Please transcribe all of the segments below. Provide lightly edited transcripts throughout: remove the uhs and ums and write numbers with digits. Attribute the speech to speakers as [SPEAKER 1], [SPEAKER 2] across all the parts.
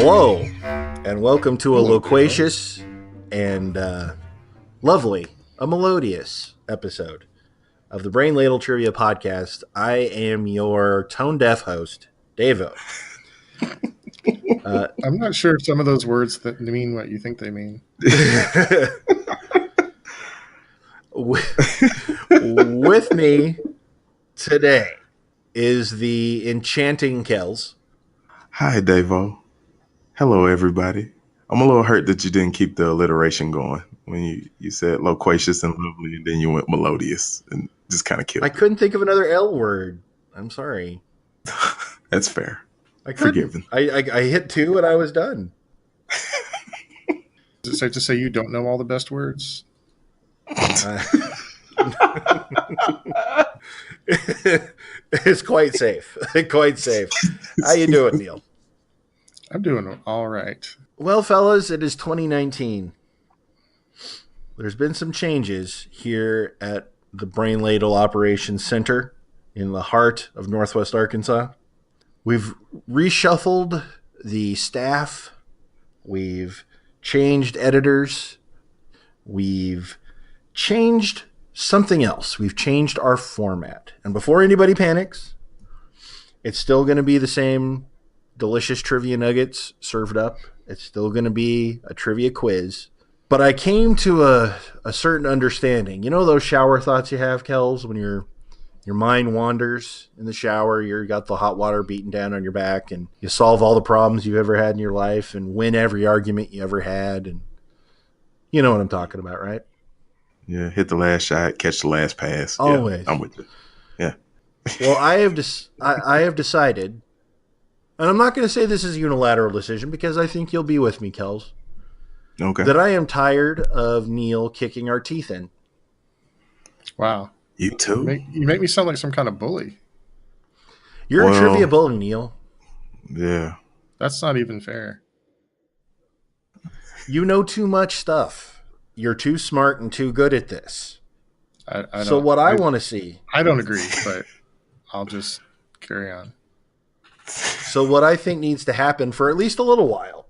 [SPEAKER 1] Hello, and welcome to a
[SPEAKER 2] Hello,
[SPEAKER 1] loquacious and lovely, a melodious episode of the Brain Ladle Trivia Podcast. I am your tone-deaf host, Davo.
[SPEAKER 2] I'm not sure if some of those words that mean what you think they mean.
[SPEAKER 1] With me today is the enchanting Kels.
[SPEAKER 3] Hi, Davo. Hello, everybody. I'm a little hurt that you didn't keep the alliteration going when you said loquacious and lovely, and then you went melodious and just kind of killed
[SPEAKER 1] I
[SPEAKER 3] it.
[SPEAKER 1] couldn't think of another L word. I'm sorry.
[SPEAKER 3] That's fair.
[SPEAKER 1] I couldn't.
[SPEAKER 3] Forgiven.
[SPEAKER 1] I hit 2 and I was done.
[SPEAKER 2] Is it safe to say you don't know all the best words?
[SPEAKER 1] It's quite safe. Quite safe. How you doing, Neil?
[SPEAKER 2] I'm doing all right.
[SPEAKER 1] Well, fellas, it is 2019. There's been some changes here at the Brain Ladle Operations Center in the heart of Northwest Arkansas. We've reshuffled the staff. We've changed editors. We've changed something else. We've changed our format. And before anybody panics, it's still going to be the same delicious trivia nuggets served up. It's still going to be a trivia quiz. But I came to a certain understanding. You know those shower thoughts you have, Kels, when your mind wanders in the shower, you got the hot water beating down on your back, and you solve all the problems you've ever had in your life and win every argument you ever had. And you know what I'm talking about, right?
[SPEAKER 3] Yeah, hit the last shot, catch the last pass.
[SPEAKER 1] Always.
[SPEAKER 3] Yeah, I'm with you. Yeah.
[SPEAKER 1] Well, I have decided, and I'm not going to say this is a unilateral decision because I think you'll be with me, Kels,
[SPEAKER 3] Okay.
[SPEAKER 1] that I am tired of Neil kicking our teeth in.
[SPEAKER 2] Wow.
[SPEAKER 3] You too?
[SPEAKER 2] You make me sound like some kind of bully.
[SPEAKER 1] You're a
[SPEAKER 3] Well,
[SPEAKER 1] trivia bully, Neil.
[SPEAKER 3] Yeah.
[SPEAKER 2] That's not even fair.
[SPEAKER 1] You know too much stuff. You're too smart and too good at this. So what I want to see.
[SPEAKER 2] I don't agree, but I'll just carry on.
[SPEAKER 1] So what I think needs to happen for at least a little while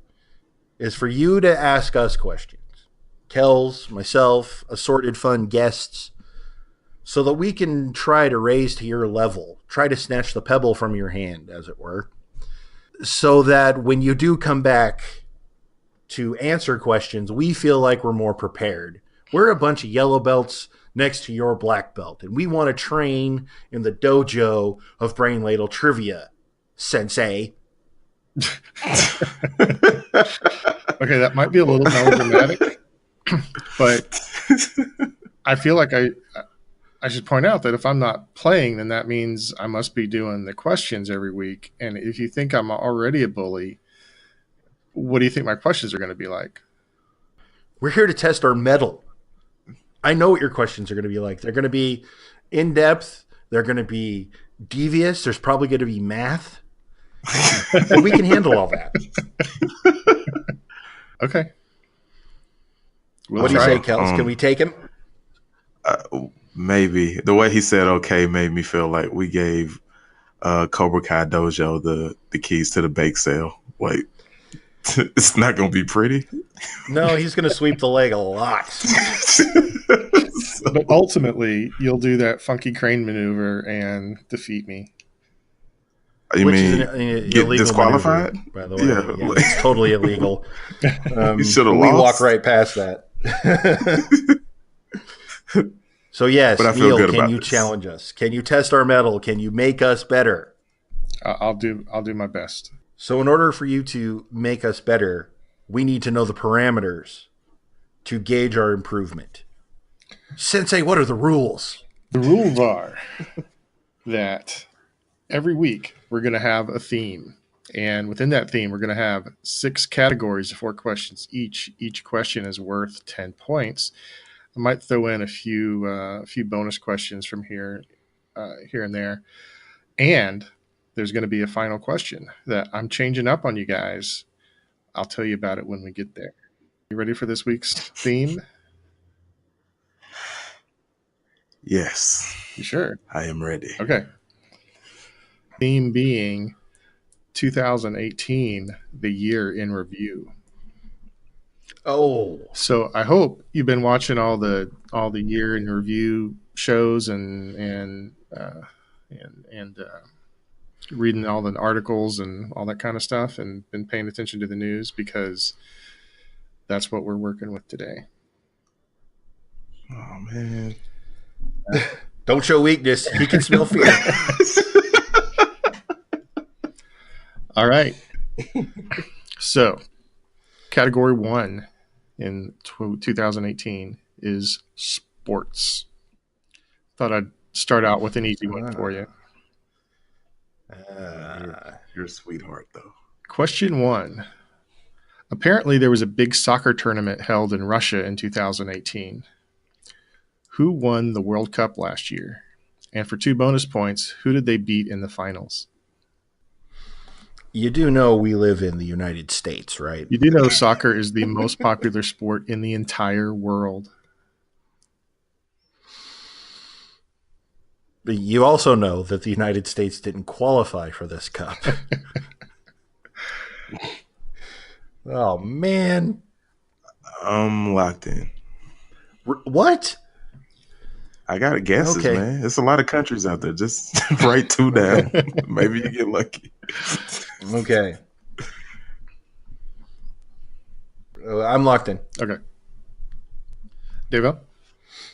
[SPEAKER 1] is for you to ask us questions. Kels, myself, assorted fun guests, so that we can try to raise to your level, try to snatch the pebble from your hand, as it were, so that when you do come back to answer questions, we feel like we're more prepared. We're a bunch of yellow belts next to your black belt, and we want to train in the dojo of Brain Ladle Trivia, Sensei.
[SPEAKER 2] Okay, that might be a little melodramatic, but I feel like I should point out that if I'm not playing, then that means I must be doing the questions every week. And if you think I'm already a bully, what do you think my questions are going to be like?
[SPEAKER 1] We're here to test our mettle. I know what your questions are going to be like. They're going to be in-depth. They're going to be devious. There's probably going to be math. And we can handle all that.
[SPEAKER 2] Okay.
[SPEAKER 1] What do you say, Kels? Can we take him?
[SPEAKER 3] Maybe. The way he said okay made me feel like we gave Cobra Kai Dojo the keys to the bake sale. Like, it's not going to be pretty.
[SPEAKER 1] No, he's going to sweep the leg a lot.
[SPEAKER 2] But ultimately, you'll do that funky crane maneuver and defeat me.
[SPEAKER 3] You
[SPEAKER 1] Which
[SPEAKER 3] mean
[SPEAKER 1] is an
[SPEAKER 3] get
[SPEAKER 1] illegal
[SPEAKER 3] disqualified?
[SPEAKER 1] maneuver, by the way.
[SPEAKER 3] Yeah.
[SPEAKER 1] Yeah, it's totally illegal.
[SPEAKER 3] You should have
[SPEAKER 1] we
[SPEAKER 3] lost.
[SPEAKER 1] walk right past that. So yes,
[SPEAKER 3] But I feel
[SPEAKER 1] Neil,
[SPEAKER 3] good
[SPEAKER 1] can
[SPEAKER 3] about
[SPEAKER 1] you
[SPEAKER 3] this.
[SPEAKER 1] challenge us? Can you test our mettle? Can you make us better?
[SPEAKER 2] I'll do my best.
[SPEAKER 1] So in order for you to make us better, we need to know the parameters to gauge our improvement. Sensei, what are the rules?
[SPEAKER 2] The rules are that every week we're going to have a theme. And within that theme, we're going to have 6 categories of 4 questions each. Each question is worth 10 points. I might throw in a few bonus questions from here and there. And there's going to be a final question that I'm changing up on you guys. I'll tell you about it when we get there. You ready for this week's theme?
[SPEAKER 3] Yes.
[SPEAKER 2] You sure?
[SPEAKER 3] I am ready.
[SPEAKER 2] Okay. Theme being 2018, the year in review.
[SPEAKER 1] Oh,
[SPEAKER 2] So I hope you've been watching all the year in review shows and reading all the articles and all that kind of stuff, and been paying attention to the news, because that's what we're working with today.
[SPEAKER 3] Oh man.
[SPEAKER 1] don't show weakness. He can smell fear.
[SPEAKER 2] All right. So, category 1 in 2018 is sports. Thought I'd start out with an easy one for you.
[SPEAKER 3] You're a sweetheart, though.
[SPEAKER 2] Question 1. Apparently, there was a big soccer tournament held in Russia in 2018. Who won the World Cup last year? And for 2 bonus points, who did they beat in the finals?
[SPEAKER 1] You do know we live in the United States, right?
[SPEAKER 2] You do know soccer is the most popular sport in the entire world.
[SPEAKER 1] But you also know that the United States didn't qualify for this cup. Oh, man.
[SPEAKER 3] I'm locked in.
[SPEAKER 1] What?
[SPEAKER 3] I got guesses,
[SPEAKER 1] Okay.
[SPEAKER 3] man. It's a lot of countries out there. Just write 2 down. Maybe you get lucky.
[SPEAKER 1] Okay. I'm locked in.
[SPEAKER 2] Okay. Devo?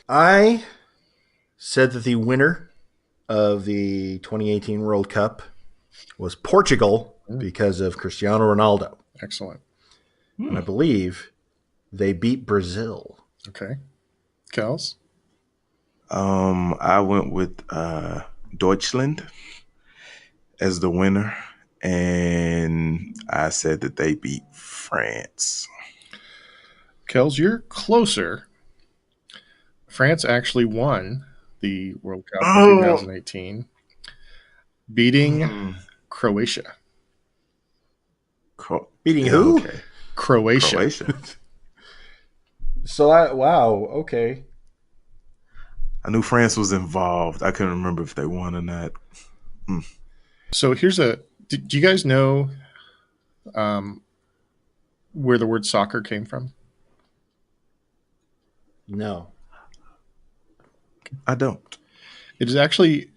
[SPEAKER 1] I said that the winner of the 2018 World Cup was Portugal because of Cristiano Ronaldo.
[SPEAKER 2] Excellent.
[SPEAKER 1] And I believe they beat Brazil.
[SPEAKER 2] Okay. Kels?
[SPEAKER 3] I went with Deutschland as the winner, and I said that they beat France.
[SPEAKER 2] Kels, you're closer. France actually won the World Cup in 2018, beating Croatia.
[SPEAKER 1] Beating who?
[SPEAKER 3] Okay.
[SPEAKER 2] Croatia.
[SPEAKER 1] So, wow, okay.
[SPEAKER 3] I knew France was involved. I couldn't remember if they won or not.
[SPEAKER 2] So do you guys know where the word soccer came from?
[SPEAKER 1] No.
[SPEAKER 3] I don't.
[SPEAKER 2] It is actually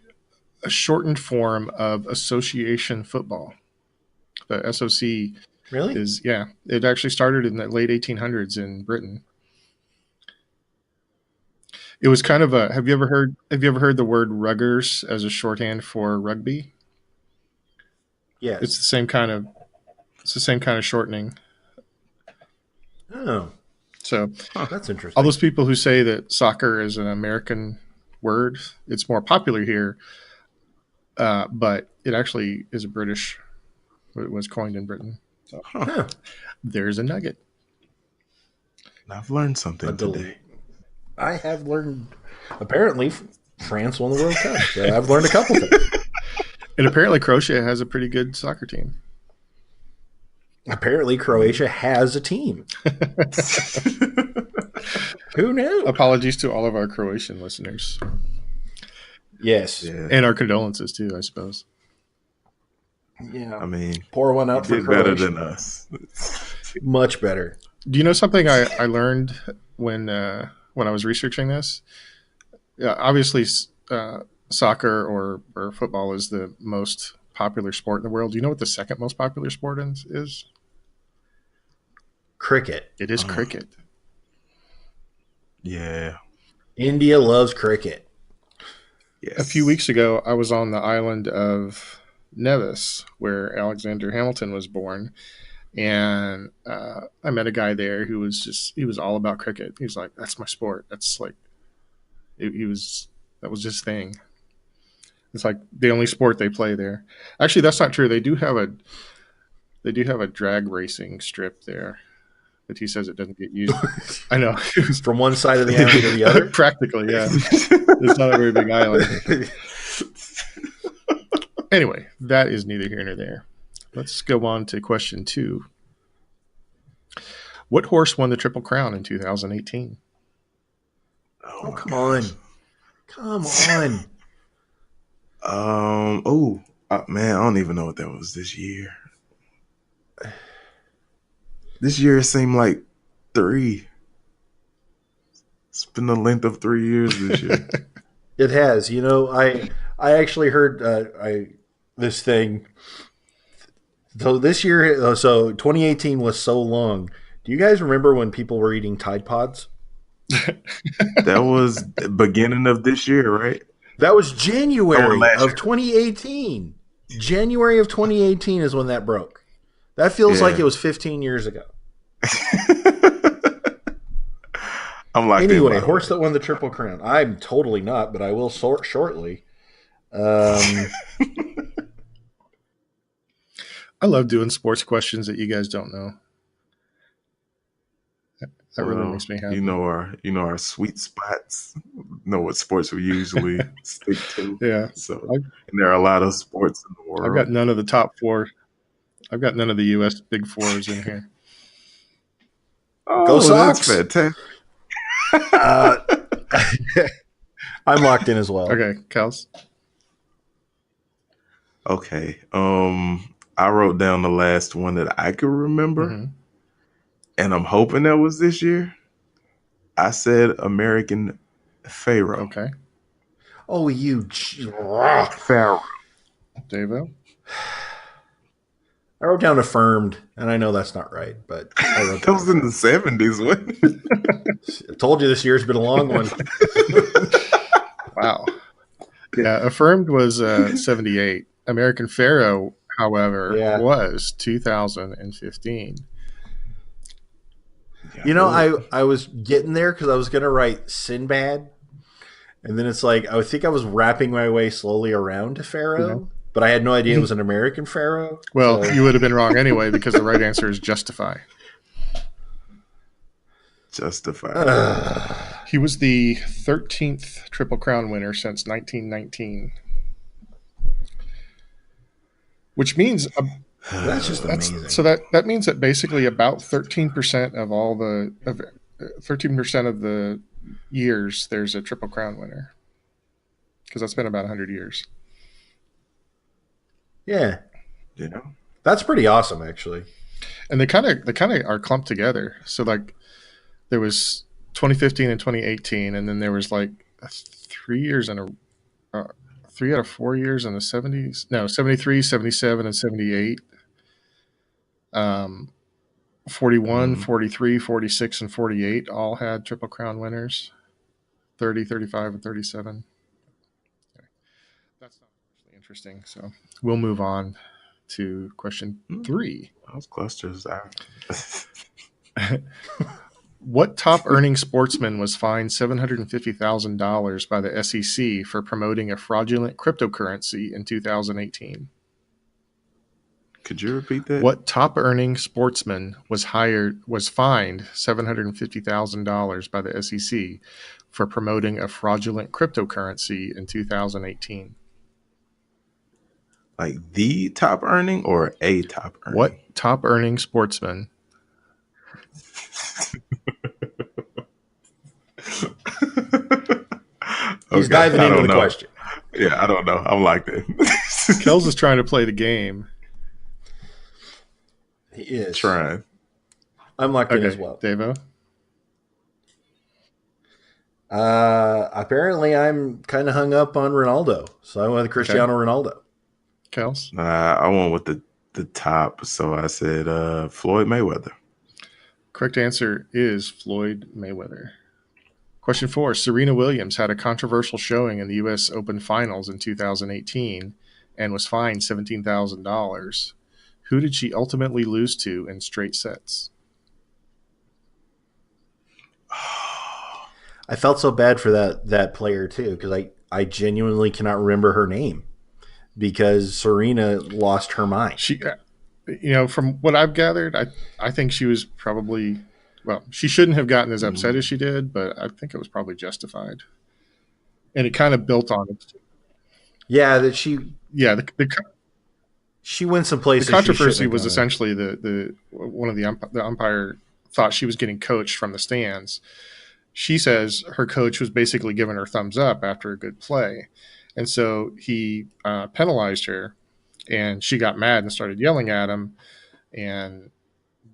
[SPEAKER 2] a shortened form of association football. The SOC
[SPEAKER 1] Really?
[SPEAKER 2] is, yeah. It actually started in the late 1800s in Britain. It was kind of have you ever heard the word ruggers as a shorthand for rugby?
[SPEAKER 1] Yes.
[SPEAKER 2] It's the same kind of shortening.
[SPEAKER 1] Oh,
[SPEAKER 2] So
[SPEAKER 1] that's interesting.
[SPEAKER 2] all those people who say that soccer is an American word, it's more popular here, but it actually is a British. It was coined in Britain. So there's a nugget.
[SPEAKER 3] I've learned something today.
[SPEAKER 1] I have learned. Apparently, France won the World Cup. So I've learned a couple things.
[SPEAKER 2] And apparently, Croatia has a pretty good soccer team.
[SPEAKER 1] Apparently, Croatia has a team. Who knew?
[SPEAKER 2] Apologies to all of our Croatian listeners.
[SPEAKER 1] Yes.
[SPEAKER 3] Yeah.
[SPEAKER 2] And our condolences, too, I suppose.
[SPEAKER 1] Yeah.
[SPEAKER 3] I mean,
[SPEAKER 1] pour one out for
[SPEAKER 3] did
[SPEAKER 1] Croatia.
[SPEAKER 3] better than us.
[SPEAKER 1] Much better.
[SPEAKER 2] Do you know something I learned when I was researching this? Obviously, soccer or football is the most popular sport in the world. Do you know what the second most popular sport is?
[SPEAKER 1] Cricket.
[SPEAKER 2] It is cricket.
[SPEAKER 3] Yeah.
[SPEAKER 1] India loves cricket.
[SPEAKER 3] Yes.
[SPEAKER 2] A few weeks ago, I was on the island of Nevis, where Alexander Hamilton was born, and I met a guy there who was all about cricket. He was like, "That's my sport. That's like," that was his thing. It's like the only sport they play there. Actually, that's not true. They do have a drag racing strip there, but he says it doesn't get used. I know.
[SPEAKER 1] From one side of the island to the other?
[SPEAKER 2] Practically, yeah. It's not a very big island. Anyway, that is neither here nor there. Let's go on to question 2. What horse won the Triple Crown in 2018?
[SPEAKER 1] Oh, come on. Come on.
[SPEAKER 3] Man, I don't even know what that was this year. This year it seemed like 3. It's been the length of 3 years this year.
[SPEAKER 1] It has. I actually heard this thing. So this year, 2018 was so long. Do you guys remember when people were eating Tide Pods?
[SPEAKER 3] That was the beginning of this year, right?
[SPEAKER 1] That was
[SPEAKER 3] Or
[SPEAKER 1] January
[SPEAKER 3] last
[SPEAKER 1] of 2018. January of 2018 is when that broke. That feels like
[SPEAKER 3] year.
[SPEAKER 1] it was 15 years ago.
[SPEAKER 3] Yeah. I'm locked in,
[SPEAKER 1] Anyway,
[SPEAKER 3] by the
[SPEAKER 1] horse
[SPEAKER 3] way.
[SPEAKER 1] that won the Triple Crown. I'm totally not, but I will sort shortly. Um,
[SPEAKER 2] I love doing sports questions that you guys don't know. That really
[SPEAKER 3] Well,
[SPEAKER 2] makes me happy.
[SPEAKER 3] you know our sweet spots. Know what sports we usually stick to.
[SPEAKER 2] Yeah.
[SPEAKER 3] So,
[SPEAKER 2] I've,
[SPEAKER 3] and there are a lot of sports in the
[SPEAKER 2] I've got
[SPEAKER 3] world.
[SPEAKER 2] none of the top 4. I've got none of the U.S. Big Fours in here.
[SPEAKER 1] Go
[SPEAKER 3] Oh, that's
[SPEAKER 1] Sox!
[SPEAKER 3] fantastic.
[SPEAKER 1] Uh, I'm locked in as well.
[SPEAKER 2] Okay, Kels.
[SPEAKER 3] Okay. I wrote down the last one that I could remember,
[SPEAKER 2] Mm-hmm.
[SPEAKER 3] and I'm hoping that was this year. I said American Pharaoh.
[SPEAKER 2] Okay.
[SPEAKER 1] Oh,
[SPEAKER 3] Pharaoh.
[SPEAKER 2] Davo.
[SPEAKER 1] I wrote down affirmed, and I know that's not right, but I wrote
[SPEAKER 3] That
[SPEAKER 1] down
[SPEAKER 3] was in the
[SPEAKER 1] affirmed.
[SPEAKER 3] 70s. When
[SPEAKER 1] I told you this year's been a long one.
[SPEAKER 2] Wow. Yeah, affirmed was 78. American Pharaoh, however,
[SPEAKER 1] Yeah.
[SPEAKER 2] was 2015.
[SPEAKER 1] I was getting there because I was going to write Sinbad, and then it's like I think I was wrapping my way slowly around to Pharaoh, but I had no idea it was an American Pharaoh.
[SPEAKER 2] Well,
[SPEAKER 1] so-
[SPEAKER 2] you would have been wrong anyway because the right answer is Justify.
[SPEAKER 3] Justified.
[SPEAKER 2] He was the 13th Triple Crown winner since 1919, which means
[SPEAKER 1] That's just amazing.
[SPEAKER 2] so that means that basically about 13% of all the 13% of the years there's a Triple Crown winner, because that's been about 100 years.
[SPEAKER 1] Yeah,
[SPEAKER 3] Yeah.
[SPEAKER 1] that's pretty awesome, actually.
[SPEAKER 2] And they kind of are clumped together. So like there was 2015 and 2018, and then there was like 3 years in a 3 out of 4 years in the 70s. No, 73, 77, and 78. 41, 43, 46, and 48 all had Triple Crown winners. 30, 35, and 37. Okay. That's not actually interesting. So we'll move on to question 3.
[SPEAKER 3] Those clusters are.
[SPEAKER 2] What top earning sportsman was fined $750,000 by the SEC for promoting a fraudulent cryptocurrency in 2018?
[SPEAKER 3] Could you repeat that?
[SPEAKER 2] What top earning sportsman was fined $750,000 by the SEC for promoting a fraudulent cryptocurrency in 2018?
[SPEAKER 3] Like the top earning or a top earning?
[SPEAKER 2] What top earning sportsman?
[SPEAKER 1] He's diving into the question.
[SPEAKER 3] Yeah, I don't know. I'm like that.
[SPEAKER 2] Kels is trying to play the game.
[SPEAKER 1] He is.
[SPEAKER 3] Trying.
[SPEAKER 1] I'm locked in
[SPEAKER 2] Okay,
[SPEAKER 1] as well.
[SPEAKER 2] Davo.
[SPEAKER 1] Apparently, I'm kind of hung up on Ronaldo, so I went with Cristiano Ronaldo.
[SPEAKER 2] Kels.
[SPEAKER 3] I went with the top, so I said Floyd Mayweather.
[SPEAKER 2] Correct answer is Floyd Mayweather. Question 4. Serena Williams had a controversial showing in the U.S. Open Finals in 2018 and was fined $17,000. Who did she ultimately lose to in straight sets?
[SPEAKER 1] I felt so bad for that player too because I genuinely cannot remember her name because Serena lost her mind.
[SPEAKER 2] She, from what I've gathered, I think she was probably, well, she shouldn't have gotten as upset as she did, but I think it was probably justified. And it kind of built on it.
[SPEAKER 1] Yeah, that she.
[SPEAKER 2] Yeah,
[SPEAKER 1] she went some places.
[SPEAKER 2] The controversy was essentially the one of the umpire thought she was getting coached from the stands. She says her coach was basically giving her thumbs up after a good play, and so he penalized her and she got mad and started yelling at him, and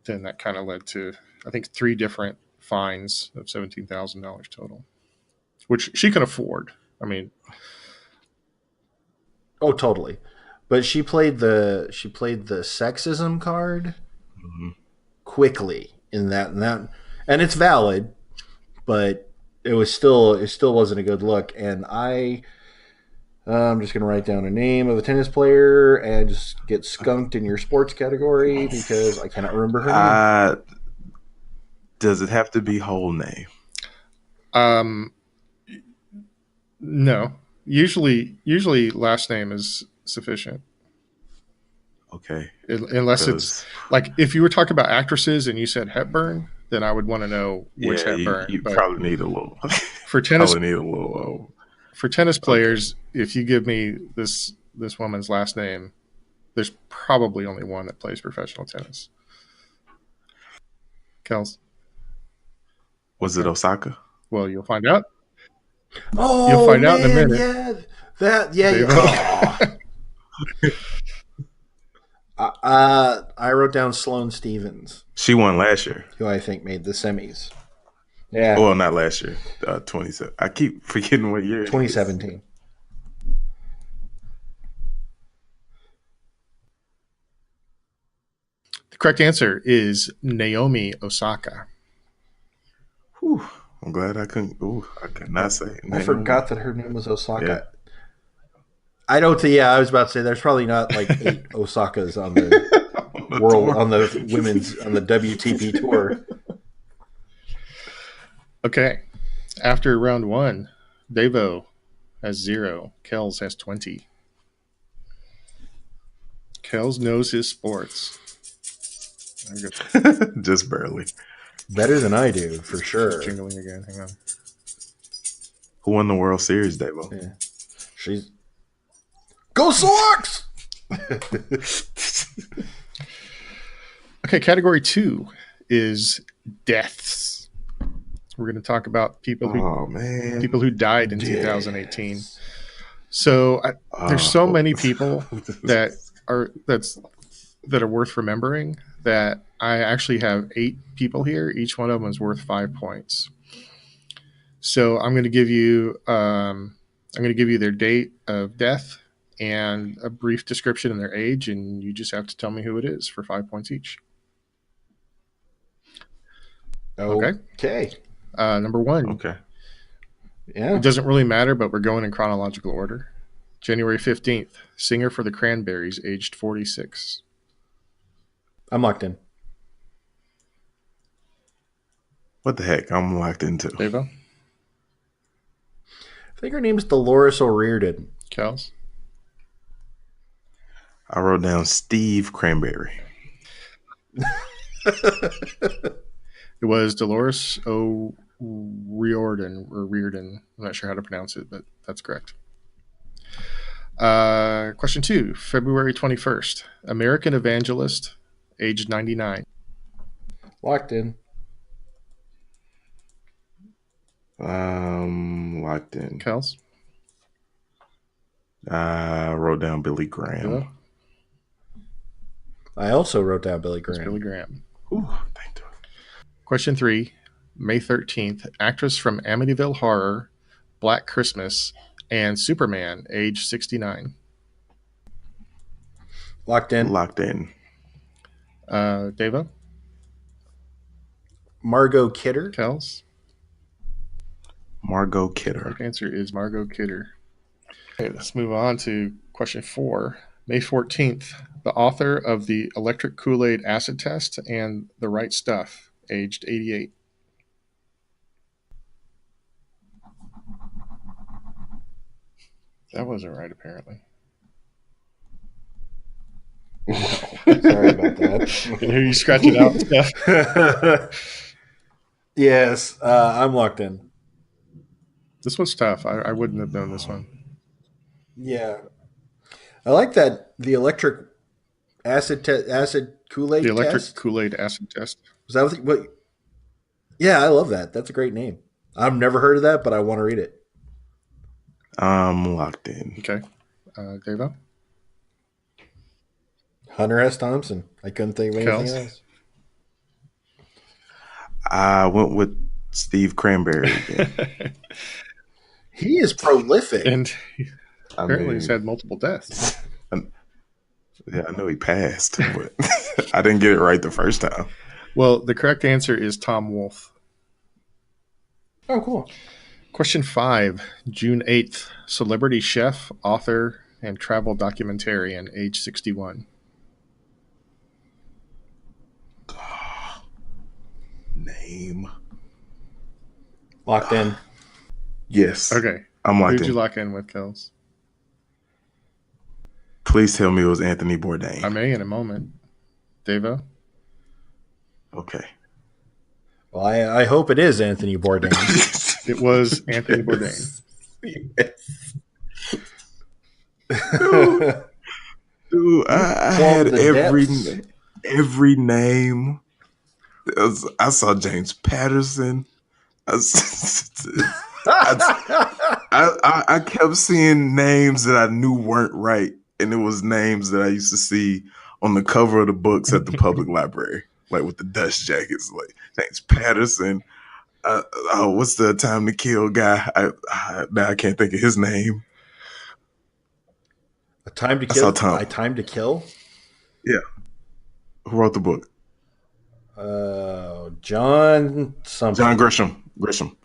[SPEAKER 2] then that kind of led to, I think, 3 different fines of $17,000 total, which she can afford. I mean,
[SPEAKER 1] Oh, totally. But she played the sexism card
[SPEAKER 3] Mhm.
[SPEAKER 1] quickly and it's valid, but it still wasn't a good look. And I'm just gonna write down a name of a tennis player and just get skunked in your sports category because I cannot remember her name.
[SPEAKER 3] Uh, does it have to be whole name?
[SPEAKER 2] um, no. Usually, last name is sufficient,
[SPEAKER 3] Okay,
[SPEAKER 2] unless it's
[SPEAKER 3] because
[SPEAKER 2] like if you were talking about actresses and you said Hepburn, then I would want to know which
[SPEAKER 3] yeah,
[SPEAKER 2] Hepburn.
[SPEAKER 3] you
[SPEAKER 2] But
[SPEAKER 3] probably need a little.
[SPEAKER 2] for tennis
[SPEAKER 3] Probably need a little.
[SPEAKER 2] for tennis
[SPEAKER 3] Okay,
[SPEAKER 2] players, if you give me this woman's last name, there's probably only one that plays professional tennis. Kels.
[SPEAKER 3] was it
[SPEAKER 2] Okay.
[SPEAKER 3] Osaka?
[SPEAKER 2] Well, you'll find out. You'll
[SPEAKER 1] Oh
[SPEAKER 2] find out in a
[SPEAKER 1] man,
[SPEAKER 2] minute.
[SPEAKER 1] yeah, that yeah yeah.
[SPEAKER 2] Davo.
[SPEAKER 1] Oh. I wrote down Sloane Stevens,
[SPEAKER 3] She won last year.
[SPEAKER 1] who I think made the semis. Yeah,
[SPEAKER 3] Well, not last year. 27. I keep forgetting what year it is.
[SPEAKER 1] 2017.
[SPEAKER 2] The correct answer is Naomi Osaka.
[SPEAKER 3] Whew, I'm glad I couldn't. Ooh, I could not say.
[SPEAKER 1] I
[SPEAKER 3] Naomi.
[SPEAKER 1] forgot that her name was
[SPEAKER 3] Yeah.
[SPEAKER 1] Osaka. I don't think. Yeah, I was about to say there's probably not like 8 Osakas on the
[SPEAKER 3] On the
[SPEAKER 1] world
[SPEAKER 3] tour.
[SPEAKER 1] on the women's on the WTP tour.
[SPEAKER 2] Okay. After round 1, Davo has 0. Kels has 20. Kels knows his sports.
[SPEAKER 3] Just barely.
[SPEAKER 1] Better than I do, for sure.
[SPEAKER 2] She's jingling again. Hang on.
[SPEAKER 3] Who won the World Series, Davo?
[SPEAKER 1] Yeah. She's go Sox.
[SPEAKER 2] Okay, category 2 is deaths. We're going to talk about people
[SPEAKER 3] Oh man.
[SPEAKER 2] who died in 2018. So there's so many people that are worth remembering that I actually have 8 people here. Each one of them is worth 5 points. So I'm going to give you their date of death and a brief description of their age, and you just have to tell me who it is for 5 points each.
[SPEAKER 1] Okay.
[SPEAKER 2] Number 1.
[SPEAKER 3] Okay.
[SPEAKER 1] Yeah.
[SPEAKER 2] It doesn't really matter, but we're going in chronological order. January 15th, singer for the Cranberries, aged 46.
[SPEAKER 1] I'm locked in.
[SPEAKER 3] What the heck? I'm locked into.
[SPEAKER 2] Devo?
[SPEAKER 1] I think her name's Dolores O'Riordan.
[SPEAKER 2] Kels?
[SPEAKER 3] I wrote down Steve Cranberry.
[SPEAKER 2] It was Dolores O'Riordan, or Reardon. I'm not sure how to pronounce it, but that's correct. Question 2, February 21st. American evangelist, age 99.
[SPEAKER 1] Locked in.
[SPEAKER 3] Locked in.
[SPEAKER 2] Kels?
[SPEAKER 3] I wrote down Billy Graham.
[SPEAKER 2] Devo?
[SPEAKER 1] I also wrote down Billy
[SPEAKER 2] It's
[SPEAKER 1] Graham.
[SPEAKER 2] Billy Graham.
[SPEAKER 3] Ooh, thank you.
[SPEAKER 2] Question 3, May 13th. Actress from Amityville Horror, Black Christmas, and Superman, age 69.
[SPEAKER 1] Locked in.
[SPEAKER 3] Locked in.
[SPEAKER 2] Devo?
[SPEAKER 1] Margot Kidder.
[SPEAKER 2] Kels?
[SPEAKER 3] Margot Kidder.
[SPEAKER 2] Correct answer is Margot Kidder. Okay, let's move on to question 4. May 14th, the author of the Electric Kool-Aid Acid Test and The Right Stuff, aged 88. That wasn't right, apparently.
[SPEAKER 1] Sorry about that.
[SPEAKER 2] I can hear you scratching out stuff.
[SPEAKER 1] Yes, I'm locked in.
[SPEAKER 2] This was tough. I wouldn't have known this one.
[SPEAKER 1] Yeah, I like that the electric acid Kool-Aid
[SPEAKER 2] The Electric
[SPEAKER 1] test.
[SPEAKER 2] Kool-Aid Acid Test.
[SPEAKER 1] Was that what? Yeah, I love that. That's a great name. I've never heard of that, but I want to read it.
[SPEAKER 3] I'm locked in.
[SPEAKER 2] Okay. Devo?
[SPEAKER 1] Hunter S. Thompson. I couldn't think of anything
[SPEAKER 2] Kels?
[SPEAKER 1] else.
[SPEAKER 3] I went with Steve Cranberry again.
[SPEAKER 1] He is prolific.
[SPEAKER 2] And
[SPEAKER 3] I
[SPEAKER 2] apparently he's
[SPEAKER 3] mean,
[SPEAKER 2] had multiple deaths.
[SPEAKER 3] yeah, I know he passed, but I didn't get it right the first time.
[SPEAKER 2] Well, the correct answer is Tom Wolfe.
[SPEAKER 1] Oh, cool.
[SPEAKER 2] Question 5. June 8th. Celebrity chef, author, and travel documentarian, age 61.
[SPEAKER 3] Name.
[SPEAKER 1] Locked in.
[SPEAKER 3] Yes.
[SPEAKER 2] Okay.
[SPEAKER 3] I'm locked
[SPEAKER 2] Who'd you
[SPEAKER 3] in.
[SPEAKER 2] lock in with, Kels?
[SPEAKER 3] Please tell me it was Anthony Bourdain.
[SPEAKER 2] I may in a moment. Davo?
[SPEAKER 3] Okay.
[SPEAKER 1] Well, I hope it is Anthony Bourdain.
[SPEAKER 2] It was Anthony Bourdain.
[SPEAKER 3] Dude, I had every name. I saw James Patterson. I kept seeing names that I knew weren't right, and it was names that I used to see on the cover of the books at the public library, like with the dust jackets, like James Patterson. What's the Time to Kill guy? Now I can't think of his name.
[SPEAKER 1] A Time to
[SPEAKER 3] I saw
[SPEAKER 1] Kill
[SPEAKER 3] Tom.
[SPEAKER 1] by Time to Kill?
[SPEAKER 3] Yeah. Who wrote the book?
[SPEAKER 1] John something.
[SPEAKER 3] John Grisham.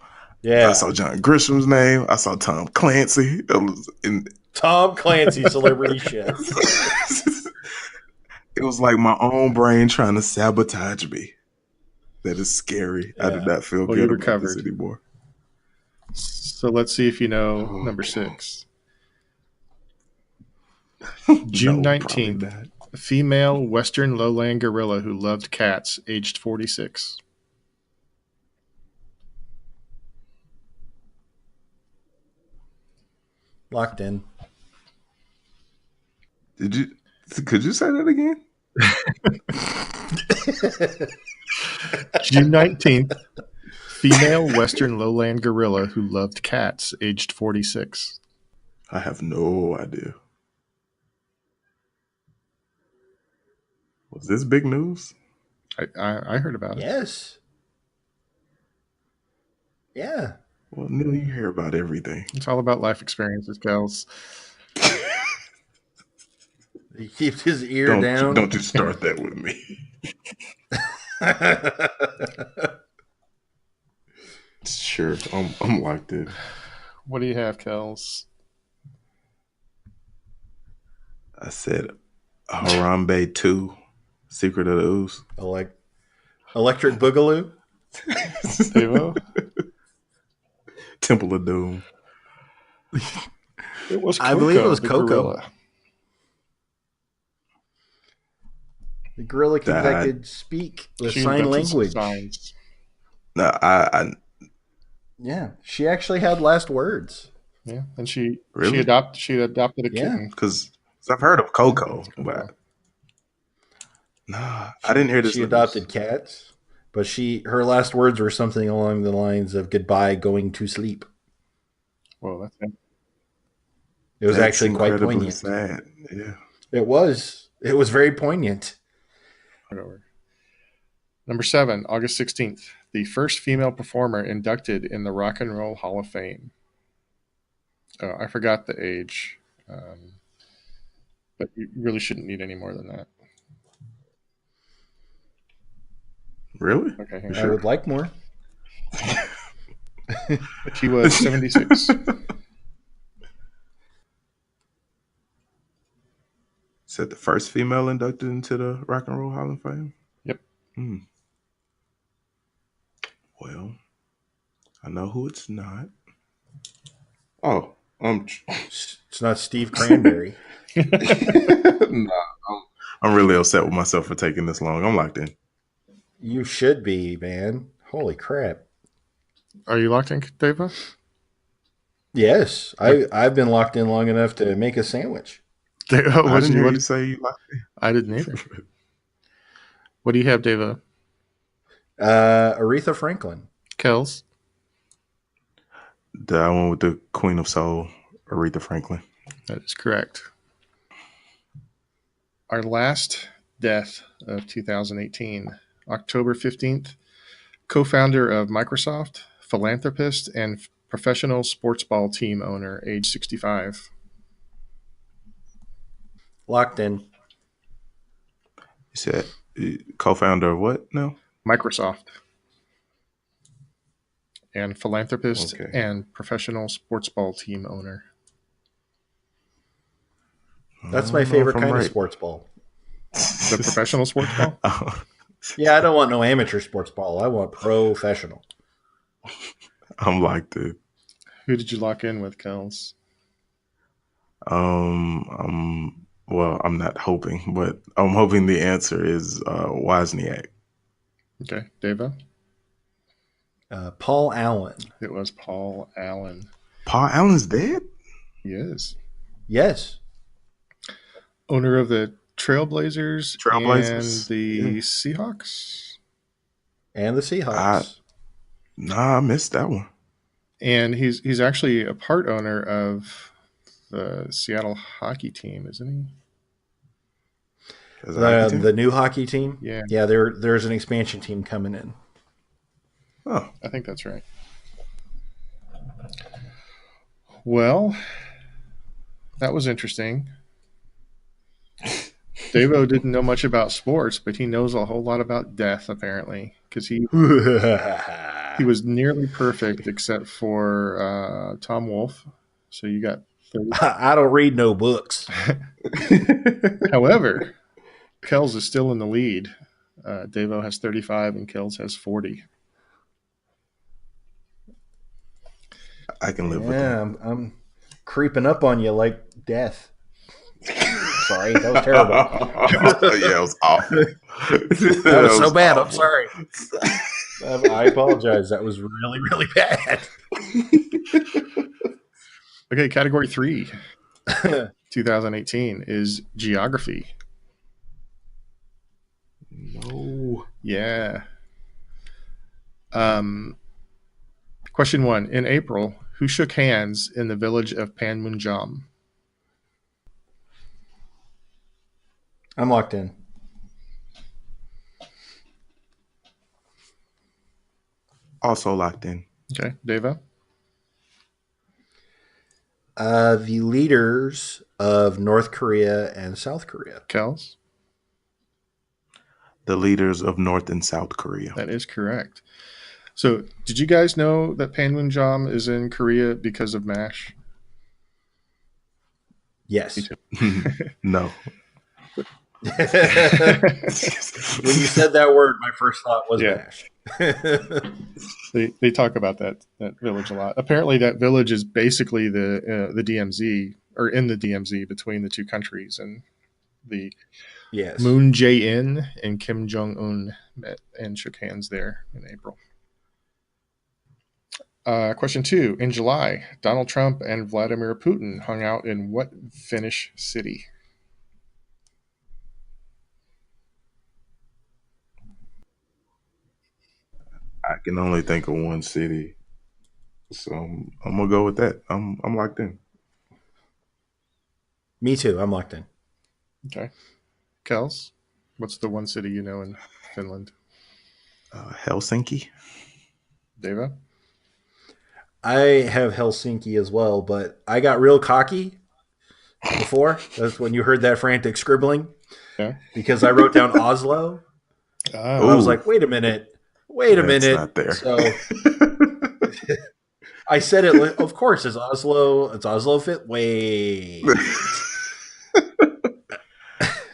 [SPEAKER 1] Yeah.
[SPEAKER 3] I saw John Grisham's name. I saw Tom Clancy.
[SPEAKER 1] Tom Clancy, celebrity chef.
[SPEAKER 3] It was like my own brain trying to sabotage me. That is scary. Yeah. I did not feel good about this anymore.
[SPEAKER 2] So let's see if you know number 6. June 19th. A female Western lowland gorilla who loved cats, aged 46.
[SPEAKER 1] Locked in.
[SPEAKER 3] Could you say that again?
[SPEAKER 2] June 19th. Female Western lowland gorilla who loved cats, aged 46.
[SPEAKER 3] I have no idea. Was this big news?
[SPEAKER 2] I heard about it.
[SPEAKER 1] Yes. Yeah.
[SPEAKER 3] Well, Neil, you hear about everything.
[SPEAKER 2] It's all about life experiences, Kels.
[SPEAKER 1] He keeps his ear down.
[SPEAKER 3] Don't you start that with me. Sure, I'm locked in.
[SPEAKER 2] What do you have, Kels?
[SPEAKER 3] I said Harambe 2, Secret of the Ooze.
[SPEAKER 1] Electric Boogaloo?
[SPEAKER 2] Devo?
[SPEAKER 3] Temple of Doom.
[SPEAKER 2] It was
[SPEAKER 1] Coco, I believe it was Coco.
[SPEAKER 2] Gorilla.
[SPEAKER 1] The gorilla that could speak the sign language.
[SPEAKER 3] No,
[SPEAKER 1] yeah, she actually had last words.
[SPEAKER 2] Yeah, and she adopted a kitten.
[SPEAKER 3] Because I've heard of Coco, but I didn't hear this.
[SPEAKER 1] She adopted cats, but her last words were something along the lines of "goodbye, going to sleep."
[SPEAKER 2] Well, that's it.
[SPEAKER 1] It was actually quite poignant.
[SPEAKER 3] Sad. Yeah,
[SPEAKER 1] it was. It was very poignant.
[SPEAKER 2] Number 7, August 16th. The first female performer inducted in the Rock and Roll Hall of Fame. Oh, I forgot the age. But you really shouldn't need any more than that.
[SPEAKER 3] Really?
[SPEAKER 2] Okay.
[SPEAKER 1] I would like more.
[SPEAKER 2] She was 76.
[SPEAKER 3] Said the first female inducted into the Rock and Roll Hall of Fame?
[SPEAKER 2] Yep.
[SPEAKER 3] Well, I know who it's not. Oh,
[SPEAKER 1] it's not Steve Cranberry.
[SPEAKER 3] I'm really upset with myself for taking this long. I'm locked in.
[SPEAKER 1] You should be, man. Holy crap.
[SPEAKER 2] Are you locked in, Dava?
[SPEAKER 1] Yes. I've been locked in long enough to make a sandwich.
[SPEAKER 3] I didn't hear you say you locked in.
[SPEAKER 2] I didn't either. What do you have, Dava?
[SPEAKER 1] Aretha Franklin.
[SPEAKER 2] Kels?
[SPEAKER 3] I went with the Queen of Soul, Aretha Franklin.
[SPEAKER 2] That is correct. Our last death of 2018, October 15th, co-founder of Microsoft, philanthropist, and professional sports ball team owner, age 65.
[SPEAKER 1] Locked in.
[SPEAKER 3] You said co-founder of what now?
[SPEAKER 2] Microsoft. And philanthropist
[SPEAKER 3] Okay.
[SPEAKER 2] and professional sports ball team owner.
[SPEAKER 1] That's
[SPEAKER 3] I
[SPEAKER 1] my
[SPEAKER 3] don't know
[SPEAKER 1] favorite
[SPEAKER 3] if I'm
[SPEAKER 1] kind of
[SPEAKER 3] right.
[SPEAKER 1] sports ball.
[SPEAKER 2] The professional sports ball?
[SPEAKER 1] Yeah, I don't want no amateur sports ball. I want professional.
[SPEAKER 3] I'm like the
[SPEAKER 2] Who did you lock in with, Kels?
[SPEAKER 3] I'm not hoping, but I'm hoping the answer is Wozniak.
[SPEAKER 2] Okay, Deva?
[SPEAKER 1] Paul Allen.
[SPEAKER 2] It was Paul Allen.
[SPEAKER 3] Paul Allen's dead?
[SPEAKER 2] He is.
[SPEAKER 1] Yes.
[SPEAKER 2] Owner of the Trailblazers and
[SPEAKER 3] Trailblazers.
[SPEAKER 2] the
[SPEAKER 3] Yeah.
[SPEAKER 2] Seahawks.
[SPEAKER 1] And the Seahawks.
[SPEAKER 3] I missed that one.
[SPEAKER 2] And he's actually a part owner of the Seattle hockey team, isn't he?
[SPEAKER 1] The new hockey team?
[SPEAKER 2] Yeah.
[SPEAKER 1] Yeah, there's an expansion team coming in.
[SPEAKER 3] Oh,
[SPEAKER 2] I think that's right. Well, that was interesting. Davo didn't know much about sports, but he knows a whole lot about death, apparently, because he was nearly perfect except for Tom Wolfe. So you got 30.
[SPEAKER 1] I don't read no books.
[SPEAKER 2] However, Kels is still in the lead. Davo has 35 and Kels has 40.
[SPEAKER 3] I can live with that.
[SPEAKER 1] I'm creeping up on you like death. Sorry, that was terrible.
[SPEAKER 3] Yeah, it was awful.
[SPEAKER 1] That was so bad.
[SPEAKER 3] awful.
[SPEAKER 1] I'm sorry. I apologize. That was really, really bad.
[SPEAKER 2] Okay, category 3, 2018 is geography.
[SPEAKER 3] No.
[SPEAKER 2] Yeah. Question 1. In April, who shook hands in the village of Panmunjom?
[SPEAKER 1] I'm locked in.
[SPEAKER 3] Also locked in.
[SPEAKER 2] Okay, Deva?
[SPEAKER 1] The leaders of North Korea and South Korea.
[SPEAKER 2] Kels?
[SPEAKER 3] The leaders of North and South Korea.
[SPEAKER 2] That is correct. So, did you guys know that Panmunjom is in Korea because of MASH?
[SPEAKER 1] Yes.
[SPEAKER 3] No.
[SPEAKER 1] When you said that word, my first thought was MASH.
[SPEAKER 2] They talk about that village a lot. Apparently, that village is basically the DMZ, or in the DMZ between the two countries, and the
[SPEAKER 1] Yes.
[SPEAKER 2] Moon Jae-in and Kim Jong-un met and shook hands there in April. Question 2. In July, Donald Trump and Vladimir Putin hung out in what Finnish city?
[SPEAKER 3] I can only think of one city. So I'm gonna go with that. I'm locked in.
[SPEAKER 1] Me too. I'm locked in.
[SPEAKER 2] Okay. Kels, what's the one city you know in Finland?
[SPEAKER 3] Helsinki.
[SPEAKER 2] Deva?
[SPEAKER 1] I have Helsinki as well, but I got real cocky before. That's when you heard that frantic scribbling.
[SPEAKER 2] Yeah.
[SPEAKER 1] Because I wrote down Oslo. I was like, wait a minute.
[SPEAKER 3] That's not there.
[SPEAKER 1] So I said it, of course, it's Oslo. It's Oslo fit. Wait.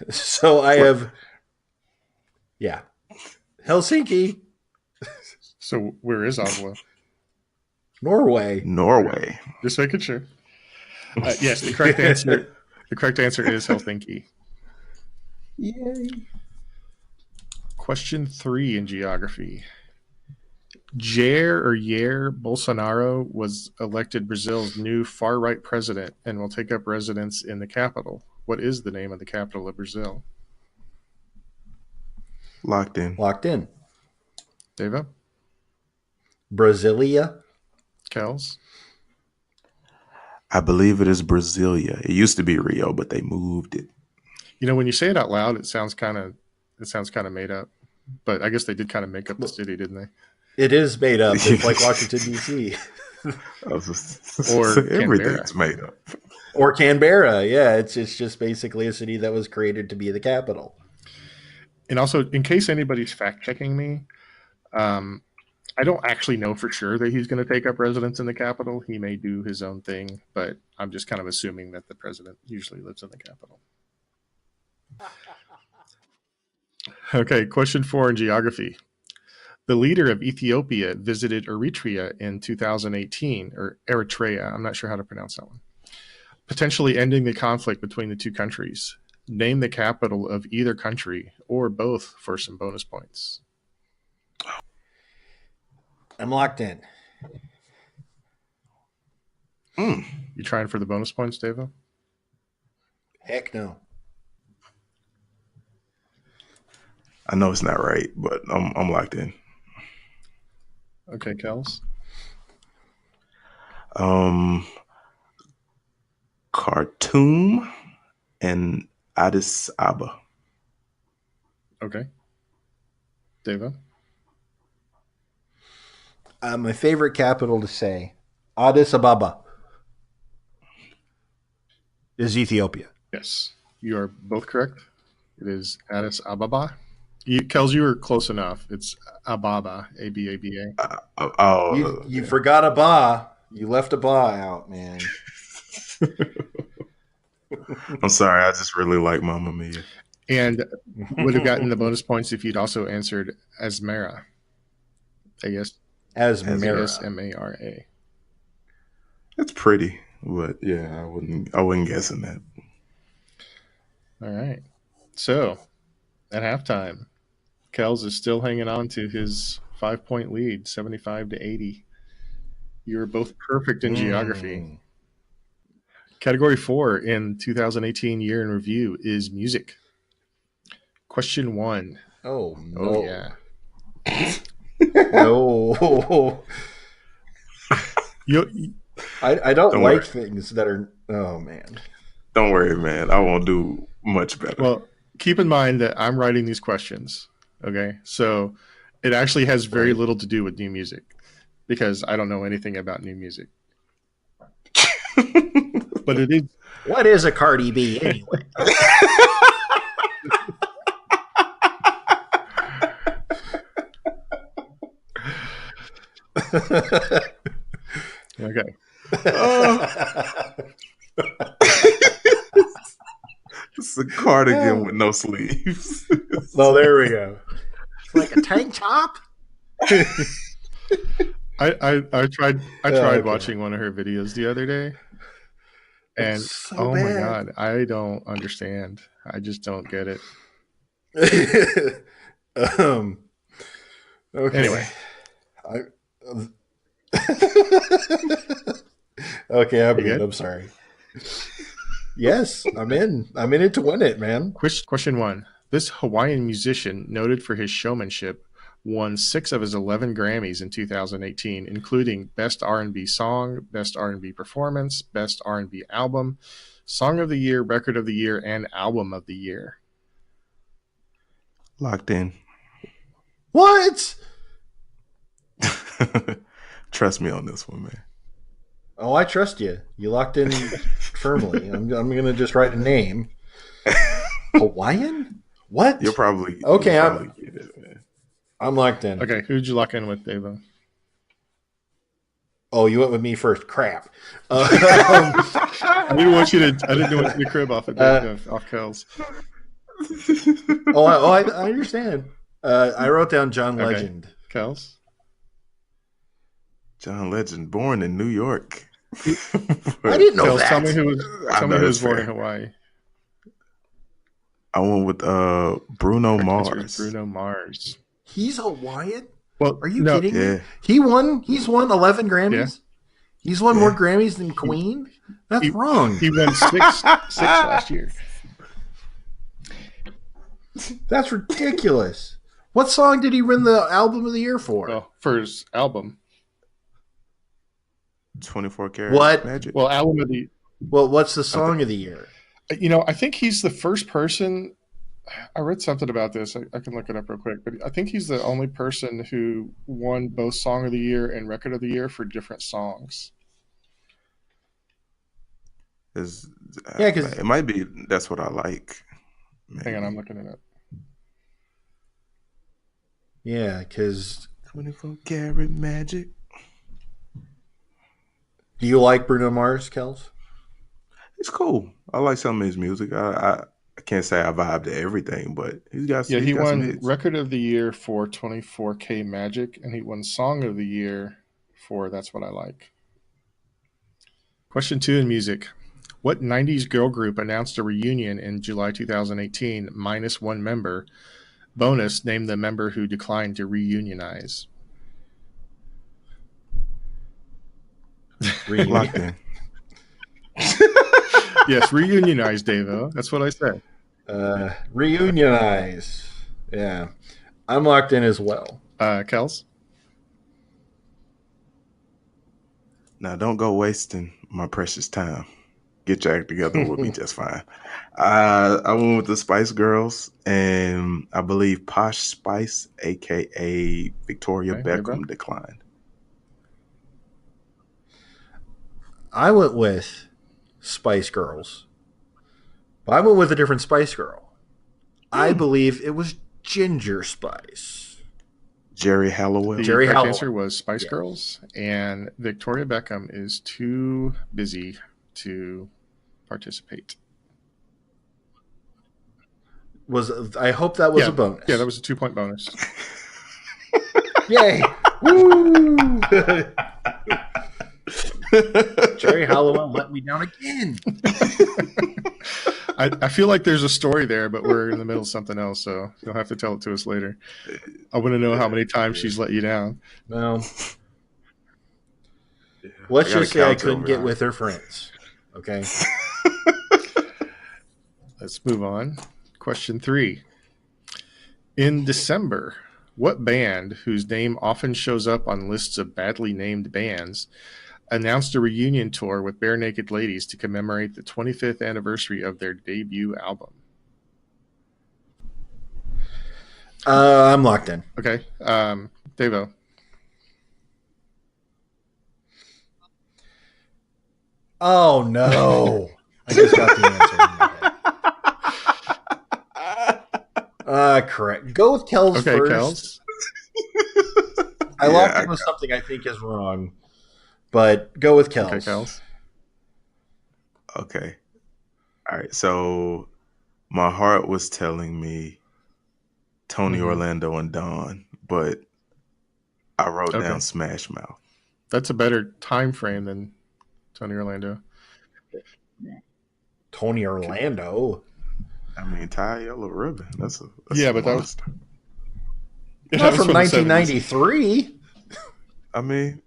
[SPEAKER 1] So I have, Helsinki.
[SPEAKER 2] So where is Oslo?
[SPEAKER 1] Norway.
[SPEAKER 2] Just making sure. Yes, the correct answer. The correct answer is Helsinki.
[SPEAKER 1] Yay.
[SPEAKER 2] Question 3 in geography. Jair Bolsonaro was elected Brazil's new far-right president and will take up residence in the capital. What is the name of the capital of Brazil?
[SPEAKER 3] Locked in.
[SPEAKER 2] Deva?
[SPEAKER 1] Brasilia.
[SPEAKER 2] Kels?
[SPEAKER 3] I believe it is Brasilia. It used to be Rio, but they moved it.
[SPEAKER 2] When you say it out loud, it sounds kind of made up. But I guess they did kind of make up the city, didn't they?
[SPEAKER 1] It is made up. It's like Washington, D.C.
[SPEAKER 2] Or
[SPEAKER 3] everything's made up.
[SPEAKER 1] Or Canberra. Yeah, it's just basically a city that was created to be the capital.
[SPEAKER 2] And also, in case anybody's fact checking me, I don't actually know for sure that he's going to take up residence in the capital. He may do his own thing, but I'm just kind of assuming that the president usually lives in the capital. Okay, question 4 in geography. The leader of Ethiopia visited Eritrea in 2018, or Eritrea, I'm not sure how to pronounce that one, potentially ending the conflict between the two countries. Name the capital of either country, or both, for some bonus points.
[SPEAKER 1] I'm locked in.
[SPEAKER 2] You trying for the bonus points, Davo?
[SPEAKER 1] Heck no.
[SPEAKER 3] I know it's not right, but I'm locked in.
[SPEAKER 2] Okay, Kels.
[SPEAKER 3] Khartoum and Addis Ababa.
[SPEAKER 2] Okay. Davo?
[SPEAKER 1] My favorite capital to say, Addis Ababa, is Ethiopia.
[SPEAKER 2] Yes, you are both correct. It is Addis Ababa. Kels, you were close enough. It's Ababa, A-B-A-B-A.
[SPEAKER 1] You forgot a ba. You left a ba out, man.
[SPEAKER 3] I'm sorry. I just really like Mamma Mia.
[SPEAKER 2] And would have gotten the bonus points if you'd also answered Asmara. I guess.
[SPEAKER 1] Asmara.
[SPEAKER 2] S-M-A-R-A.
[SPEAKER 3] That's pretty, but yeah, I wouldn't guess in that.
[SPEAKER 2] All right. So, at halftime, Kels is still hanging on to his 5-point lead, 75-80. You were both perfect in geography. Category 4 in 2018 year in review is music. Question 1.
[SPEAKER 1] Oh, no.
[SPEAKER 2] Oh, yeah.
[SPEAKER 1] No. I don't like things that are... Oh, man.
[SPEAKER 3] Don't worry, man. I won't do much better.
[SPEAKER 2] Well, keep in mind that I'm writing these questions, okay? So it actually has very little to do with new music because I don't know anything about new music. But it is...
[SPEAKER 1] What is a Cardi B anyway?
[SPEAKER 2] Okay.
[SPEAKER 3] It's a cardigan with no sleeves.
[SPEAKER 1] Oh, there we go. It's like a tank top.
[SPEAKER 2] I tried watching one of her videos the other day, and
[SPEAKER 1] so
[SPEAKER 2] my
[SPEAKER 1] bad.
[SPEAKER 2] God, I don't understand. I just don't get it.
[SPEAKER 1] Okay.
[SPEAKER 2] Anyway,
[SPEAKER 1] okay, I'm
[SPEAKER 2] You
[SPEAKER 1] good.
[SPEAKER 2] good?
[SPEAKER 1] I'm sorry. Yes, I'm in. I'm in it to win it, man.
[SPEAKER 2] question 1. This Hawaiian musician, noted for his showmanship, won 6 of his 11 Grammys in 2018, including Best R&B Song, Best R&B Performance, Best R&B Album, Song of the Year, Record of the Year, and Album of the Year.
[SPEAKER 3] Locked in.
[SPEAKER 1] What?
[SPEAKER 3] Trust me on this one, man.
[SPEAKER 1] Oh, I trust you. You locked in firmly. I'm going to just write a name. Hawaiian? What?
[SPEAKER 3] You'll probably
[SPEAKER 1] Okay.
[SPEAKER 3] get it, man.
[SPEAKER 1] I'm locked in.
[SPEAKER 2] Okay, who'd you lock in with, Davo?
[SPEAKER 1] Oh, you went with me first. Crap.
[SPEAKER 2] I didn't want you to crib off off Kels.
[SPEAKER 1] I understand. I wrote down John
[SPEAKER 2] Okay.
[SPEAKER 1] Legend.
[SPEAKER 2] Kels?
[SPEAKER 3] John Legend, born in New York.
[SPEAKER 1] I didn't know
[SPEAKER 2] Kels,
[SPEAKER 1] that.
[SPEAKER 2] tell me who was born
[SPEAKER 3] fair.
[SPEAKER 2] in Hawaii.
[SPEAKER 3] I went with Bruno
[SPEAKER 2] Answer is
[SPEAKER 3] Mars.
[SPEAKER 2] Bruno Mars.
[SPEAKER 1] He's Hawaiian?
[SPEAKER 2] Well,
[SPEAKER 1] Are you
[SPEAKER 2] no,
[SPEAKER 1] kidding
[SPEAKER 3] Yeah.
[SPEAKER 1] me? He's won 11 Grammys?
[SPEAKER 2] Yeah.
[SPEAKER 1] He's won more Grammys than Queen? That's wrong.
[SPEAKER 2] He won six last year.
[SPEAKER 1] That's ridiculous. What song did he win the album of the year for?
[SPEAKER 2] Well, for his album.
[SPEAKER 3] 24 Karat
[SPEAKER 1] What?
[SPEAKER 3] Magic.
[SPEAKER 2] Well, album of the
[SPEAKER 1] Well, what's the song of the year?
[SPEAKER 2] I think he's the first person. I read something about this. I can look it up real quick, but I think he's the only person who won both Song of the Year and Record of the Year for different songs.
[SPEAKER 3] Is
[SPEAKER 1] Yeah, because
[SPEAKER 3] it might be That's What I Like.
[SPEAKER 2] Hang on, I'm
[SPEAKER 3] Maybe.
[SPEAKER 2] looking it up.
[SPEAKER 1] yeah, because
[SPEAKER 3] 24 Karat Magic.
[SPEAKER 1] do you like Bruno Mars, Kels?
[SPEAKER 3] It's cool. I like some of his music. I can't say I vibe to everything, but
[SPEAKER 2] Yeah,
[SPEAKER 3] he's
[SPEAKER 2] he
[SPEAKER 3] got some
[SPEAKER 2] won
[SPEAKER 3] hits.
[SPEAKER 2] Record of the Year for 24K Magic, and he won Song of the Year for That's What I Like. Question 2 in music. What 90s girl group announced a reunion in July 2018 minus one member? Bonus, name the member who declined to reunionize.
[SPEAKER 1] Reunion.
[SPEAKER 3] Locked in.
[SPEAKER 2] Yes, reunionize, Davo. That's what I said.
[SPEAKER 1] Reunionize. Yeah, I'm locked in as well.
[SPEAKER 2] Kels?
[SPEAKER 3] Now, don't go wasting my precious time. Get your act together, we'll be just fine. I went with the Spice Girls, and I believe Posh Spice, aka Victoria
[SPEAKER 2] Okay, Davo?
[SPEAKER 3] Beckham, declined.
[SPEAKER 1] I went with Spice Girls, but I went with a different Spice Girl. I
[SPEAKER 3] Hmm.
[SPEAKER 1] believe it was Ginger Spice.
[SPEAKER 3] Jerry Halliwell.
[SPEAKER 2] The
[SPEAKER 1] Jerry
[SPEAKER 2] correct
[SPEAKER 1] Halliwell.
[SPEAKER 2] answer was Spice
[SPEAKER 1] Yes.
[SPEAKER 2] Girls, and Victoria Beckham is too busy to participate.
[SPEAKER 1] I hope that was a bonus.
[SPEAKER 2] Yeah, that was a 2-point bonus.
[SPEAKER 1] Yay! Woo! Jerry Halliwell let me down again.
[SPEAKER 2] I feel like there's a story there, but we're in the middle of something else, so you'll have to tell it to us later. I want to know how many times she's let you down.
[SPEAKER 1] No. Let's
[SPEAKER 3] I got a
[SPEAKER 1] just say I
[SPEAKER 3] couch
[SPEAKER 1] couldn't
[SPEAKER 3] over
[SPEAKER 1] get
[SPEAKER 3] here.
[SPEAKER 1] with her friends. Okay.
[SPEAKER 2] Let's move on. Question 3. In December, what band, whose name often shows up on lists of badly named bands, announced a reunion tour with Bare Naked Ladies to commemorate the 25th anniversary of their debut album?
[SPEAKER 1] I'm locked in.
[SPEAKER 2] Okay. Devo.
[SPEAKER 1] Oh, no. I just got the answer in my head. Correct. Go with Kels
[SPEAKER 2] Okay,
[SPEAKER 1] first.
[SPEAKER 2] Kels.
[SPEAKER 1] I locked in with something I think is wrong, but go with Kels.
[SPEAKER 2] Okay, Kels.
[SPEAKER 3] Okay. All right. So my heart was telling me Tony Orlando and Dawn, but I wrote down Smash Mouth.
[SPEAKER 2] That's a better time frame than Tony Orlando.
[SPEAKER 1] Tony Orlando?
[SPEAKER 3] I mean, tie yellow ribbon. That's a
[SPEAKER 2] but
[SPEAKER 3] monster.
[SPEAKER 1] Not from 1993.
[SPEAKER 3] I mean,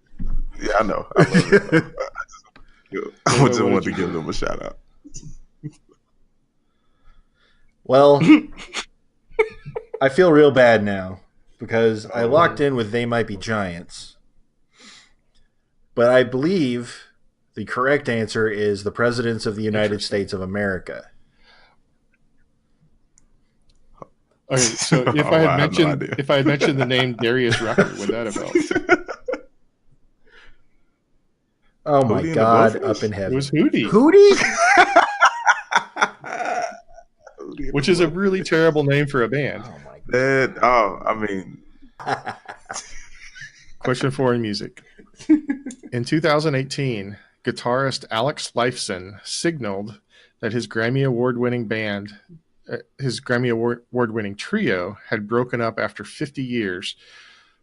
[SPEAKER 3] yeah, I know. I love it. I just wanted to give them a shout out.
[SPEAKER 1] Well, I feel real bad now because I locked in with They Might Be Giants. But I believe the correct answer is the Presidents of the United States of America.
[SPEAKER 2] Okay, so if I had mentioned the name Darius Rucker, would that have helped?
[SPEAKER 1] Oh my
[SPEAKER 3] Hootie
[SPEAKER 1] God, up in heaven.
[SPEAKER 2] It was Hootie.
[SPEAKER 1] Hootie?
[SPEAKER 2] Which is a really terrible name for a band.
[SPEAKER 1] Oh my God.
[SPEAKER 3] I mean.
[SPEAKER 2] Question 4 in music. In 2018, guitarist Alex Lifeson signaled that his Grammy Award-winning trio had broken up after 50 years,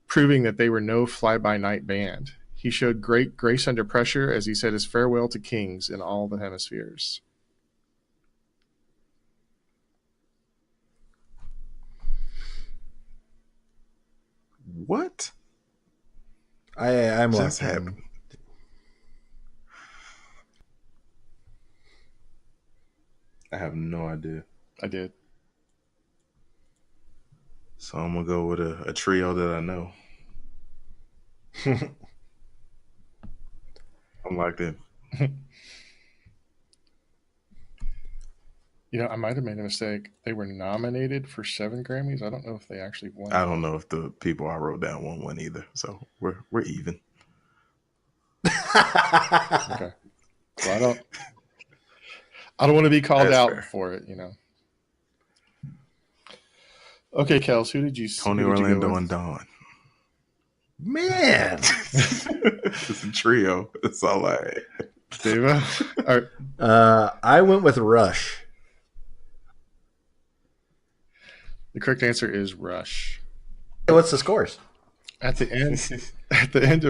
[SPEAKER 2] proving that they were no fly-by-night band. He showed great grace under pressure as he said his farewell to Kings in all the hemispheres.
[SPEAKER 3] What?
[SPEAKER 1] I'm
[SPEAKER 3] just
[SPEAKER 1] locked
[SPEAKER 3] happened?
[SPEAKER 1] in.
[SPEAKER 3] I have no idea.
[SPEAKER 2] I did.
[SPEAKER 3] So I'm gonna go with a trio that I know. I'm locked in.
[SPEAKER 2] I might have made a mistake. They were nominated for 7 Grammys. I don't know if they actually won.
[SPEAKER 3] I don't know if the people I wrote down won one either. So we're even.
[SPEAKER 2] Okay. Well, I don't want to be called
[SPEAKER 3] That's
[SPEAKER 2] out
[SPEAKER 3] fair.
[SPEAKER 2] for it, Okay, Kels, who did you
[SPEAKER 3] Tony
[SPEAKER 2] who did you go
[SPEAKER 3] Orlando
[SPEAKER 2] with?
[SPEAKER 3] and Dawn.
[SPEAKER 1] Man.
[SPEAKER 3] It's a trio. That's all I had.
[SPEAKER 2] Dava? All right.
[SPEAKER 1] I went with Rush.
[SPEAKER 2] The correct answer is Rush.
[SPEAKER 1] What's the scores?
[SPEAKER 2] At the end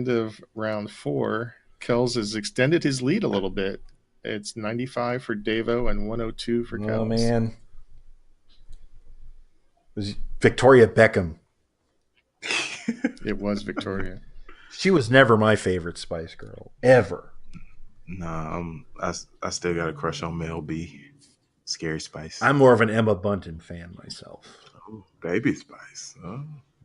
[SPEAKER 2] of round 4, Kels has extended his lead a little bit. It's 95 for Davo and 102 for Kels.
[SPEAKER 1] Oh man. It was Victoria Beckham.
[SPEAKER 2] It was Victoria.
[SPEAKER 1] She was never my favorite Spice Girl ever.
[SPEAKER 3] Nah, I still got a crush on Mel B. Scary Spice.
[SPEAKER 1] I'm more of an Emma Bunton fan myself.
[SPEAKER 3] Oh, Baby Spice. Oh.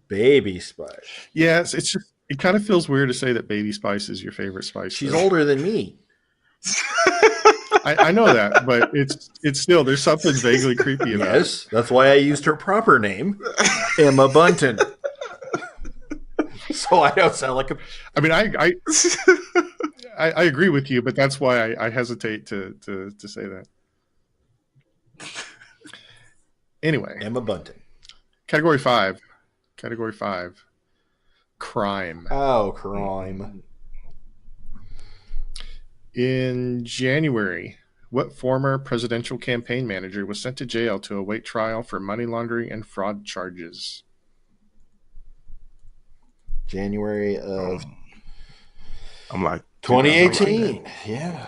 [SPEAKER 1] Baby Spice.
[SPEAKER 2] Yeah, it's just it kind of feels weird to say that Baby Spice is your favorite Spice.
[SPEAKER 1] She's
[SPEAKER 2] though.
[SPEAKER 1] older than me.
[SPEAKER 2] I know that, but it's still there's something vaguely creepy about it.
[SPEAKER 1] Yes, that's why I used her proper name, Emma Bunton. So I don't sound like a.
[SPEAKER 2] I mean, I agree with you, but that's why I hesitate to say that. Anyway,
[SPEAKER 1] Emma Bunton.
[SPEAKER 2] Category 5, crime.
[SPEAKER 1] Oh, crime.
[SPEAKER 2] In January, what former presidential campaign manager was sent to jail to await trial for money laundering and fraud charges?
[SPEAKER 1] January of
[SPEAKER 3] I'm like
[SPEAKER 1] 2018. Yeah.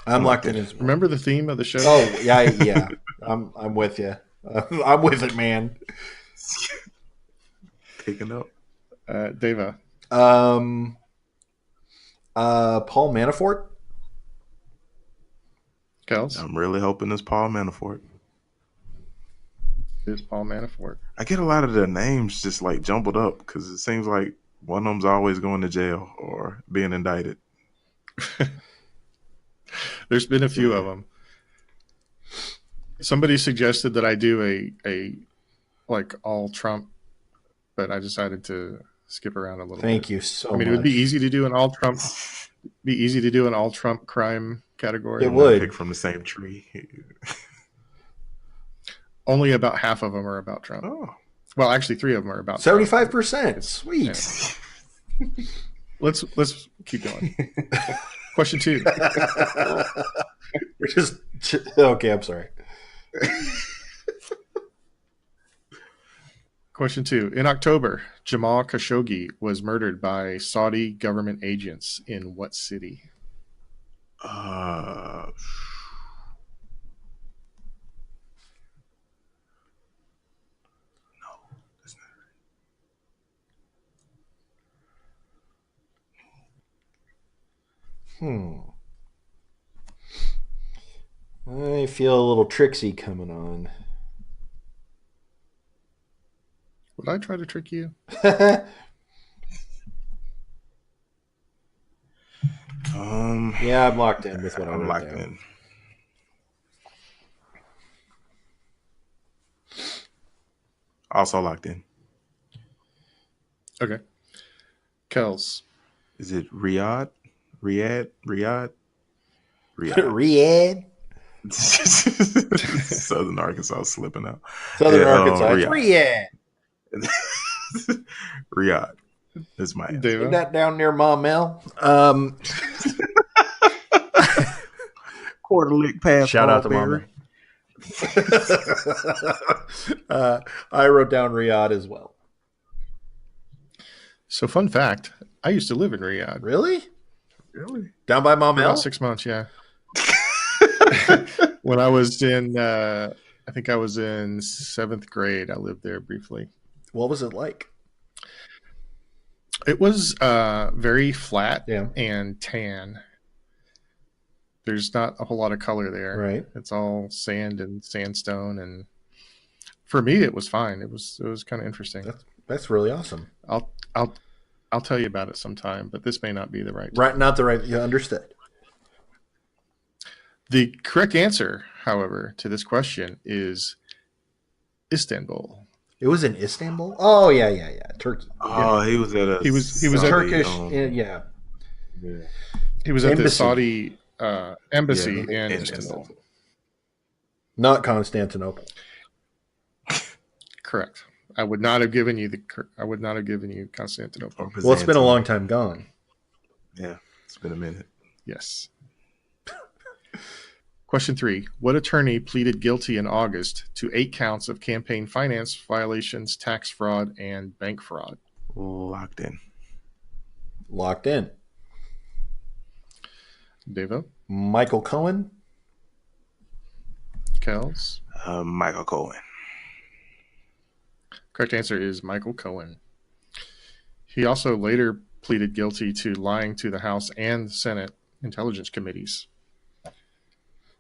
[SPEAKER 1] I'm locked in as well.
[SPEAKER 2] Remember the theme of the show?
[SPEAKER 1] Oh, yeah. I'm with you. I'm with it, man.
[SPEAKER 3] Picking up.
[SPEAKER 2] Dava.
[SPEAKER 1] Paul Manafort.
[SPEAKER 2] Kels.
[SPEAKER 3] I'm really hoping it's Paul Manafort.
[SPEAKER 2] It is Paul Manafort.
[SPEAKER 3] I get a lot of their names just like jumbled up because it seems like one of them's always going to jail or being indicted.
[SPEAKER 2] There's been a few of them. Somebody suggested that I do a like all Trump, but I decided to skip around a little bit.
[SPEAKER 1] Thank you so much.
[SPEAKER 2] I mean, it would be easy to do an all Trump. Crime category.
[SPEAKER 1] It would.
[SPEAKER 3] Pick from the same tree.
[SPEAKER 2] Only about half of them are about Trump.
[SPEAKER 3] Oh,
[SPEAKER 2] Well, actually, 3 of them are about
[SPEAKER 1] 75%. Sweet.
[SPEAKER 2] Yeah. Let's keep going. Question 2.
[SPEAKER 1] We're just okay. I'm sorry.
[SPEAKER 2] Question 2. In October, Jamal Khashoggi was murdered by Saudi government agents in what city?
[SPEAKER 1] I feel a little tricksy coming on.
[SPEAKER 2] Would I try to trick you?
[SPEAKER 1] Yeah, I'm locked in with what
[SPEAKER 3] I'm
[SPEAKER 1] I'm
[SPEAKER 3] locked in. Also locked in.
[SPEAKER 2] Okay. Kels.
[SPEAKER 3] Is it Riyadh? Riyadh?
[SPEAKER 1] Riyadh.
[SPEAKER 3] Southern Arkansas slipping out.
[SPEAKER 1] Southern Arkansas. Riyadh.
[SPEAKER 3] Riyadh is my answer.
[SPEAKER 1] Isn't that down near Maumelle?
[SPEAKER 3] Quarter lick pass.
[SPEAKER 1] Shout out to Maumelle. I wrote down Riyadh as well.
[SPEAKER 2] So, fun fact, I used to live in Riyadh.
[SPEAKER 1] Really?
[SPEAKER 3] Really?
[SPEAKER 1] Down by
[SPEAKER 2] For
[SPEAKER 1] Maumelle?
[SPEAKER 2] about 6 months, yeah. When I was in, I think I was in 7th grade, I lived there briefly.
[SPEAKER 1] What was it like?
[SPEAKER 2] It was very flat
[SPEAKER 1] Yeah.
[SPEAKER 2] and tan. There's not a whole lot of color there.
[SPEAKER 1] Right.
[SPEAKER 2] It's all sand and sandstone, and for me, it was fine. It was kind of interesting.
[SPEAKER 1] That's really awesome.
[SPEAKER 2] I'll tell you about it sometime, but this may not be the right time.
[SPEAKER 1] Right, not the right. You understood.
[SPEAKER 2] The correct answer, however, to this question is Istanbul.
[SPEAKER 1] It was in Istanbul? Oh, yeah. Turkey.
[SPEAKER 3] Oh, he was at a
[SPEAKER 2] He was at
[SPEAKER 1] Turkish, yeah.
[SPEAKER 2] he was at the
[SPEAKER 1] Embassy.
[SPEAKER 2] Saudi embassy
[SPEAKER 3] Yeah,
[SPEAKER 2] in
[SPEAKER 3] in
[SPEAKER 2] Istanbul.
[SPEAKER 1] Not Constantinople.
[SPEAKER 2] Correct. I would not have given you Constantinople.
[SPEAKER 1] Well, it's been a long time gone.
[SPEAKER 3] Yeah, it's been a minute.
[SPEAKER 2] Yes. Question 3. What attorney pleaded guilty in August to 8 counts of campaign finance violations, tax fraud, and bank fraud?
[SPEAKER 3] Locked in.
[SPEAKER 1] Locked in.
[SPEAKER 2] Davo?
[SPEAKER 1] Michael Cohen.
[SPEAKER 2] Kels?
[SPEAKER 3] Michael Cohen.
[SPEAKER 2] Correct answer is Michael Cohen. He also later pleaded guilty to lying to the House and Senate Intelligence Committees.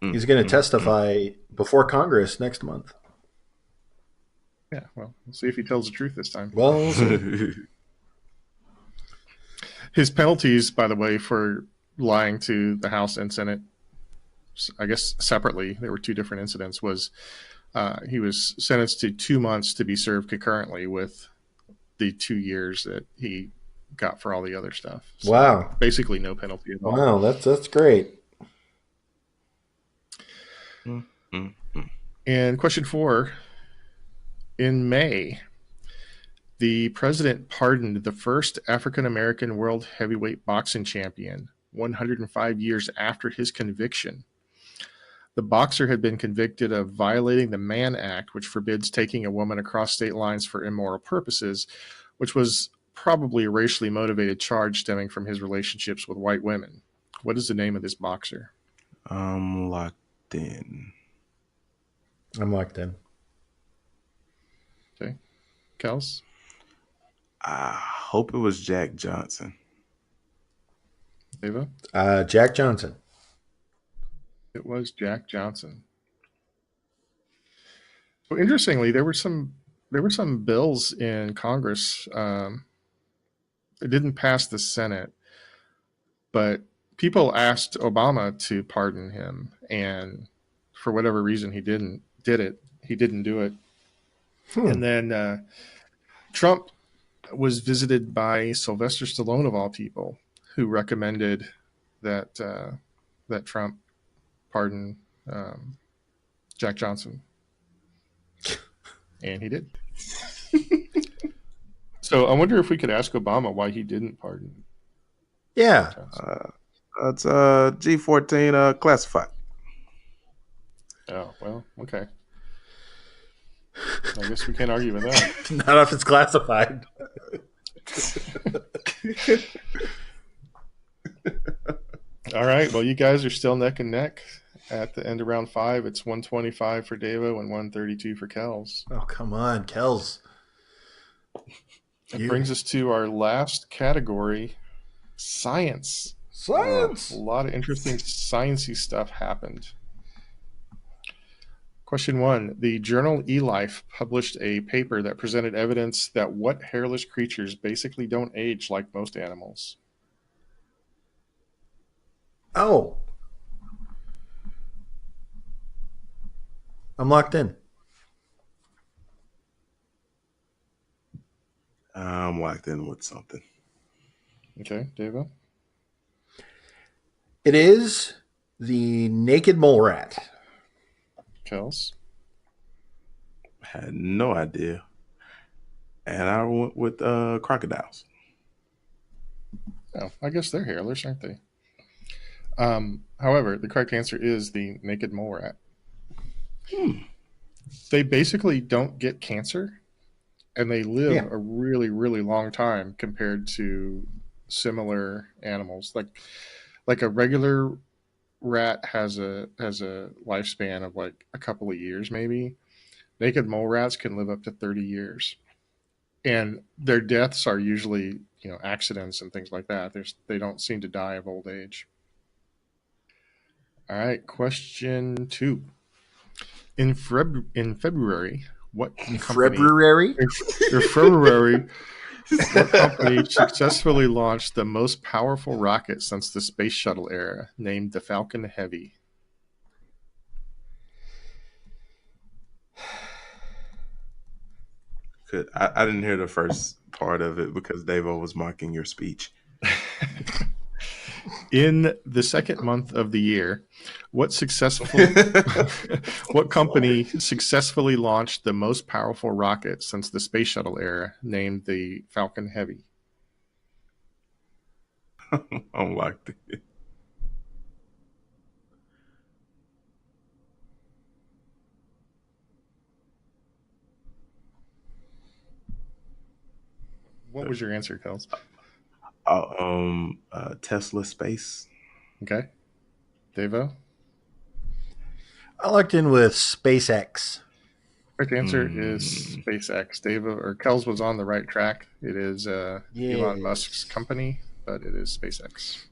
[SPEAKER 1] He's going to testify before Congress next month.
[SPEAKER 2] Yeah, well, we'll see if he tells the truth this time.
[SPEAKER 1] Well, we'll see.
[SPEAKER 2] His penalties, by the way, for lying to the House and Senate, I guess separately, there were 2 different incidents, was he was sentenced to 2 months to be served concurrently with the 2 years that he got for all the other stuff. So
[SPEAKER 1] wow.
[SPEAKER 2] basically no penalty at all.
[SPEAKER 1] Wow, that's great.
[SPEAKER 2] And question 4, in May, the president pardoned the first African-American world heavyweight boxing champion 105 years after his conviction. The boxer had been convicted of violating the Mann Act, which forbids taking a woman across state lines for immoral purposes, which was probably a racially motivated charge stemming from his relationships with white women. What is the name of this boxer?
[SPEAKER 3] Locked in.
[SPEAKER 1] I'm locked in.
[SPEAKER 2] Okay. Kels?
[SPEAKER 3] I hope it was Jack Johnson.
[SPEAKER 2] Ava?
[SPEAKER 1] Jack Johnson.
[SPEAKER 2] It was Jack Johnson. So interestingly, there were some bills in Congress. It didn't pass the Senate, but people asked Obama to pardon him, and for whatever reason, he didn't do it. And then Trump was visited by Sylvester Stallone, of all people, who recommended that Trump pardon Jack Johnson, and he did. So I wonder if we could ask Obama why he didn't pardon.
[SPEAKER 1] Yeah.
[SPEAKER 3] It's G14 classified.
[SPEAKER 2] Oh, well, okay. I guess we can't argue with that.
[SPEAKER 1] Not if it's classified.
[SPEAKER 2] All right. Well, you guys are still neck and neck at the end of round 5. It's 125 for Davo and 132 for Kels.
[SPEAKER 1] Oh, come on, Kels.
[SPEAKER 2] It brings us to our last category, science.
[SPEAKER 1] Science.
[SPEAKER 2] A lot of interesting sciencey stuff happened. Question 1. The journal eLife published a paper that presented evidence that what hairless creatures basically don't age like most animals?
[SPEAKER 1] Oh. I'm locked in.
[SPEAKER 3] I'm locked in with something.
[SPEAKER 2] Okay, Davo?
[SPEAKER 1] It is the naked mole rat.
[SPEAKER 2] Kels?
[SPEAKER 3] Had no idea. And I went with crocodiles.
[SPEAKER 2] Oh, I guess they're hairless, aren't they? However, the correct answer is the naked mole rat. They basically don't get cancer, and they live a really, really long time compared to similar animals. Like a regular rat has a lifespan of like a couple of years, maybe. Naked mole rats can live up to 30 years, and their deaths are usually accidents and things like that. They don't seem to die of old age. All right, question 2. In February, what company?
[SPEAKER 1] February?
[SPEAKER 2] In February, what company successfully launched the most powerful rocket since the space shuttle era, named the Falcon Heavy?
[SPEAKER 3] I didn't hear the first part of it because Davo was mocking your speech.
[SPEAKER 2] In the second month of the year, what company successfully launched the most powerful rocket since the space shuttle era, named the Falcon Heavy?
[SPEAKER 3] I'm locked in.
[SPEAKER 2] What was your answer, Kels?
[SPEAKER 3] Tesla Space.
[SPEAKER 2] Okay. Davo?
[SPEAKER 1] I locked in with SpaceX.
[SPEAKER 2] Correct answer is SpaceX. Davo or Kels was on the right track. It is Elon Musk's company, but it is SpaceX.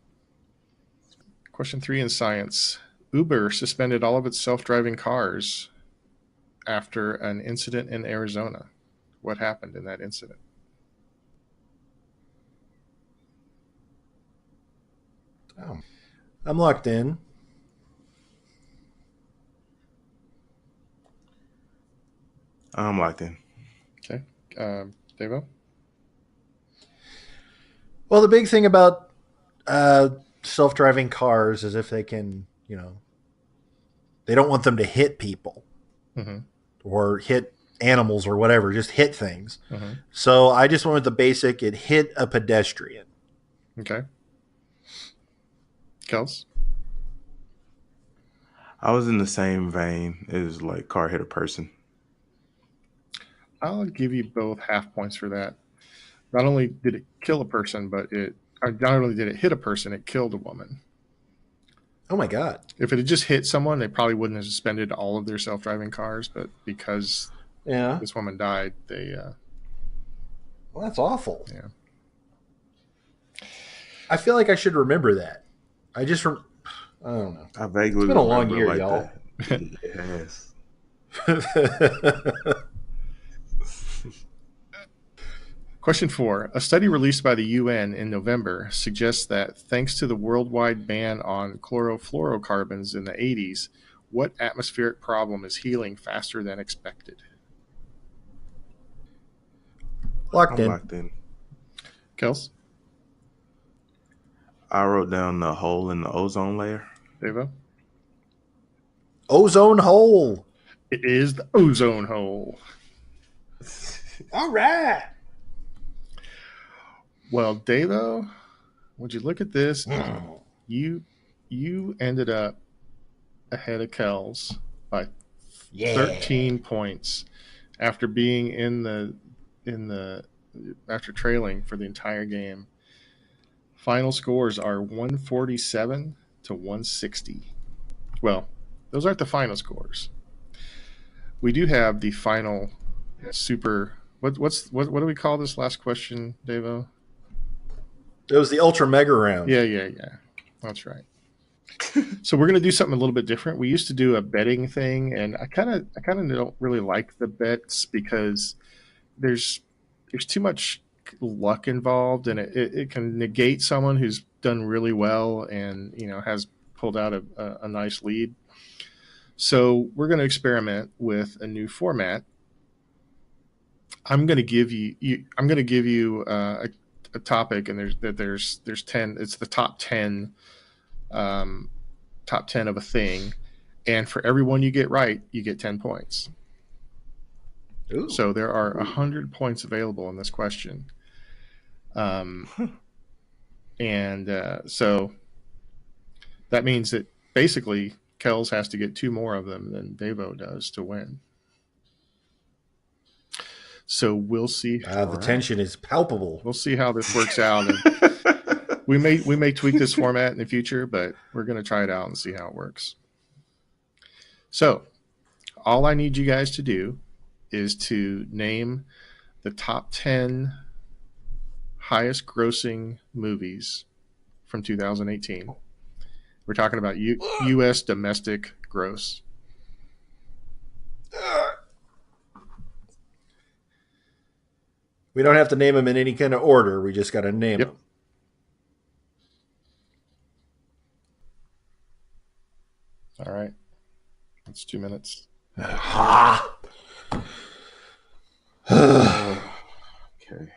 [SPEAKER 2] Question 3 in science. Uber suspended all of its self-driving cars after an incident in Arizona. What happened in that incident?
[SPEAKER 1] Oh. I'm locked in.
[SPEAKER 3] I'm locked in.
[SPEAKER 2] Okay. Davo?
[SPEAKER 1] Well, the big thing about self-driving cars is if they can, they don't want them to hit people or hit animals or whatever, just hit things. So I just went with the basic, it hit a pedestrian.
[SPEAKER 2] Okay. Kels?
[SPEAKER 3] I was in the same vein as like car hit a person.
[SPEAKER 2] I'll give you both half points for that. Not only did it kill a person, but not only did it hit a person, it killed a woman.
[SPEAKER 1] Oh my God.
[SPEAKER 2] If it had just hit someone, they probably wouldn't have suspended all of their self-driving cars, but because this woman died, they...
[SPEAKER 1] well, that's awful.
[SPEAKER 2] Yeah.
[SPEAKER 1] I feel like I should remember that. I don't know.
[SPEAKER 3] I vaguely
[SPEAKER 1] It's been a long
[SPEAKER 3] remember
[SPEAKER 1] year,
[SPEAKER 3] like
[SPEAKER 1] y'all.
[SPEAKER 3] Yes.
[SPEAKER 2] Question 4. A study released by the UN in November suggests that thanks to the worldwide ban on chlorofluorocarbons in the 80s, what atmospheric problem is healing faster than expected?
[SPEAKER 1] Locked
[SPEAKER 3] I'm
[SPEAKER 1] in.
[SPEAKER 3] locked in.
[SPEAKER 2] Kels?
[SPEAKER 3] I wrote down the hole in the ozone layer.
[SPEAKER 2] Devo?
[SPEAKER 1] Ozone hole.
[SPEAKER 2] It is the ozone hole.
[SPEAKER 1] All right.
[SPEAKER 2] Well, Devo, would you look at this? You ended up ahead of Kels by 13 points after being after trailing for the entire game. Final scores are 147 to 160. Well, those aren't the final scores. We do have the final super. What do we call this last question, Devo?
[SPEAKER 1] It was the ultra mega round.
[SPEAKER 2] Yeah. That's right. So we're going to do something a little bit different. We used to do a betting thing, and I kind of don't really like the bets because there's too much luck involved, and it can negate someone who's done really well and has pulled out a nice lead. So we're going to experiment with a new format. I'm going to give you a topic, and there's 10. It's the top 10 of a thing, and for every one you get right, you get 10 points. Ooh. So there are 100 points available in this question. So that means that basically Kels has to get 2 more of them than Davo does to win. So we'll see.
[SPEAKER 1] The tension is palpable.
[SPEAKER 2] We'll see how this works out. And we may tweak this format in the future, but we're going to try it out and see how it works. So all I need you guys to do is to name the top 10 highest grossing movies from 2018. We're talking about U.S. domestic gross.
[SPEAKER 1] We don't have to name them in any kind of order. We just got to name them.
[SPEAKER 2] All right. That's 2 minutes.
[SPEAKER 3] Okay.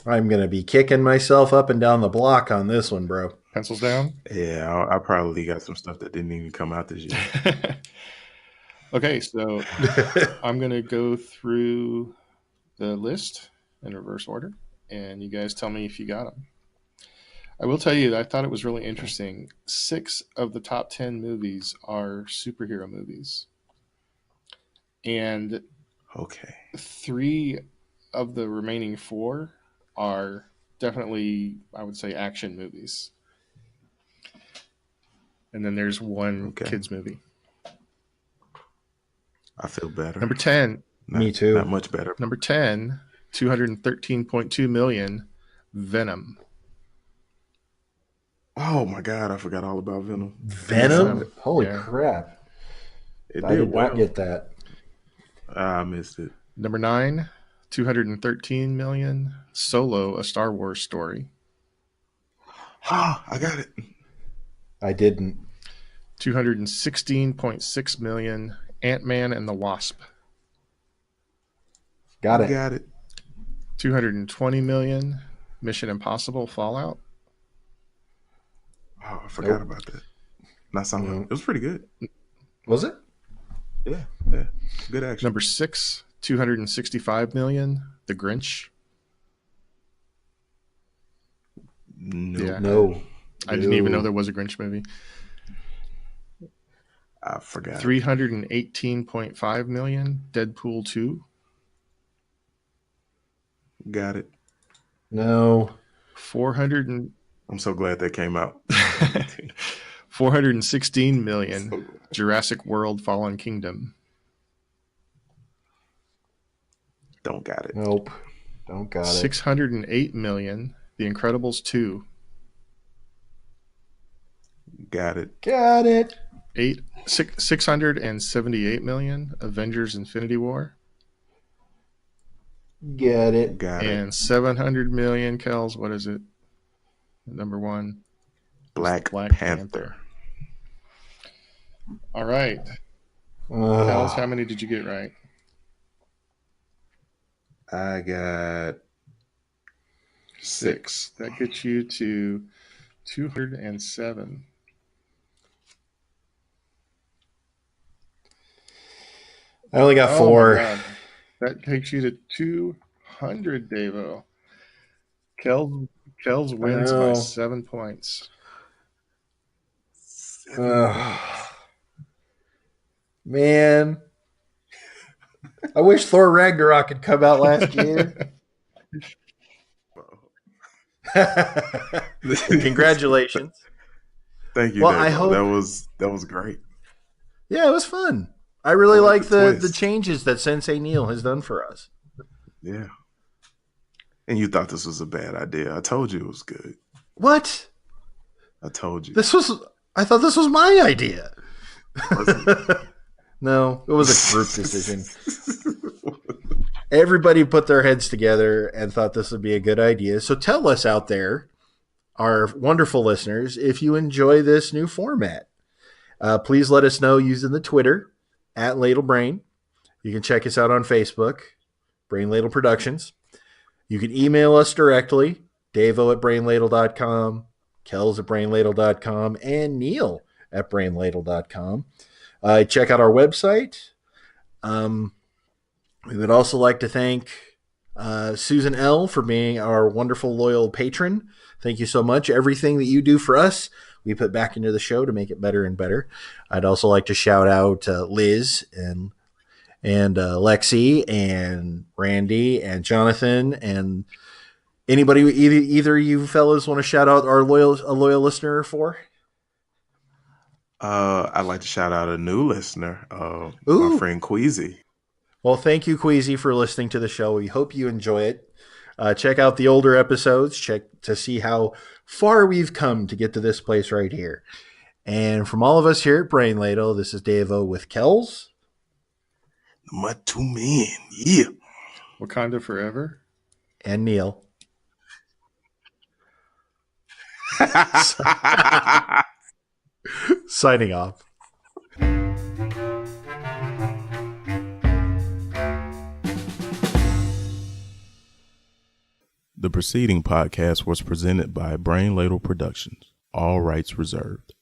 [SPEAKER 1] I'm going to be kicking myself up and down the block on this one, bro.
[SPEAKER 2] Pencils down.
[SPEAKER 3] Yeah, I probably got some stuff that didn't even come out this year.
[SPEAKER 2] Okay, so I'm going to go through the list in reverse order, and you guys tell me if you got them. I will tell you that I thought it was really interesting. 6 of the top 10 movies are superhero movies. And
[SPEAKER 3] Okay.
[SPEAKER 2] 3 of the remaining 4 are definitely, I would say, action movies. And then there's one kids movie.
[SPEAKER 3] I feel better.
[SPEAKER 2] Number 10.
[SPEAKER 1] Me too.
[SPEAKER 3] Not much better.
[SPEAKER 2] Number 10, 213.2 million, Venom.
[SPEAKER 3] Oh my God, I forgot all about Venom.
[SPEAKER 1] Venom? Holy crap. I did not get that.
[SPEAKER 3] I missed it.
[SPEAKER 2] Number 9, 213 million, Solo, a Star Wars story.
[SPEAKER 3] I got it.
[SPEAKER 1] I didn't.
[SPEAKER 2] 216.6 million, Ant-Man and the Wasp.
[SPEAKER 1] Got it.
[SPEAKER 3] Got it.
[SPEAKER 2] 220 million, Mission Impossible Fallout.
[SPEAKER 3] Oh, I forgot about that. Not something. It was pretty good.
[SPEAKER 1] Was it?
[SPEAKER 3] Yeah. Good action.
[SPEAKER 2] Number 6, 265 million, The Grinch.
[SPEAKER 3] No.
[SPEAKER 2] Yeah.
[SPEAKER 1] No.
[SPEAKER 2] I didn't even know there was a Grinch movie.
[SPEAKER 3] I forgot.
[SPEAKER 2] 318.5 million, Deadpool 2.
[SPEAKER 3] Got it.
[SPEAKER 1] No.
[SPEAKER 2] 400 and
[SPEAKER 3] I'm so glad that came out.
[SPEAKER 2] 416 million, Jurassic World Fallen Kingdom.
[SPEAKER 3] Don't got it.
[SPEAKER 1] Nope. Don't got it.
[SPEAKER 2] 608 million, The Incredibles 2.
[SPEAKER 3] Got it.
[SPEAKER 1] Got it.
[SPEAKER 2] 678 million, Avengers Infinity War.
[SPEAKER 1] Get it.
[SPEAKER 3] Got it.
[SPEAKER 2] And 700 million, Kels, what is it? Number 1.
[SPEAKER 3] Black Panther.
[SPEAKER 2] All right. Kels, how many did you get right?
[SPEAKER 3] I got 6.
[SPEAKER 2] That gets you to 207.
[SPEAKER 1] I only got 4.
[SPEAKER 2] My God. That takes you to 200, Davo. Kels wins by 7 points.
[SPEAKER 1] Man. I wish Thor Ragnarok had come out last year. Congratulations.
[SPEAKER 3] Thank you.
[SPEAKER 1] Well,
[SPEAKER 3] Davo.
[SPEAKER 1] I hope
[SPEAKER 3] that was great.
[SPEAKER 1] Yeah, it was fun. I really like the changes that Sensei Neil has done for us.
[SPEAKER 3] Yeah. And you thought this was a bad idea. I told you it was good.
[SPEAKER 1] What?
[SPEAKER 3] I told you.
[SPEAKER 1] I thought this was my idea. No, it was a group decision. Everybody put their heads together and thought this would be a good idea. So tell us out there, our wonderful listeners, if you enjoy this new format. Please let us know using the Twitter @LadleBrain. You can check us out on Facebook, Brain Ladle Productions. You can email us directly, davo@brainladle.com, kels@brainladle.com, and neil@brainladle.com. Check out our website. We would also like to thank Susan L. for being our wonderful, loyal patron. Thank you so much. Everything that you do for us, we put back into the show to make it better and better. I'd also like to shout out Liz and Lexi and Randy and Jonathan and anybody, either you fellas want to shout out a loyal listener for?
[SPEAKER 3] I'd like to shout out a new listener, my friend Queasy.
[SPEAKER 1] Well, thank you, Queasy, for listening to the show. We hope you enjoy it. Check out the older episodes. Check to see how far we've come to get to this place right here. And from all of us here at Brain Ladle, this is Davo with Kels.
[SPEAKER 3] My 2 men, yeah.
[SPEAKER 2] Wakanda Forever.
[SPEAKER 1] And Neil. Signing off.
[SPEAKER 4] The preceding podcast was presented by Brain Ladle Productions. All rights reserved.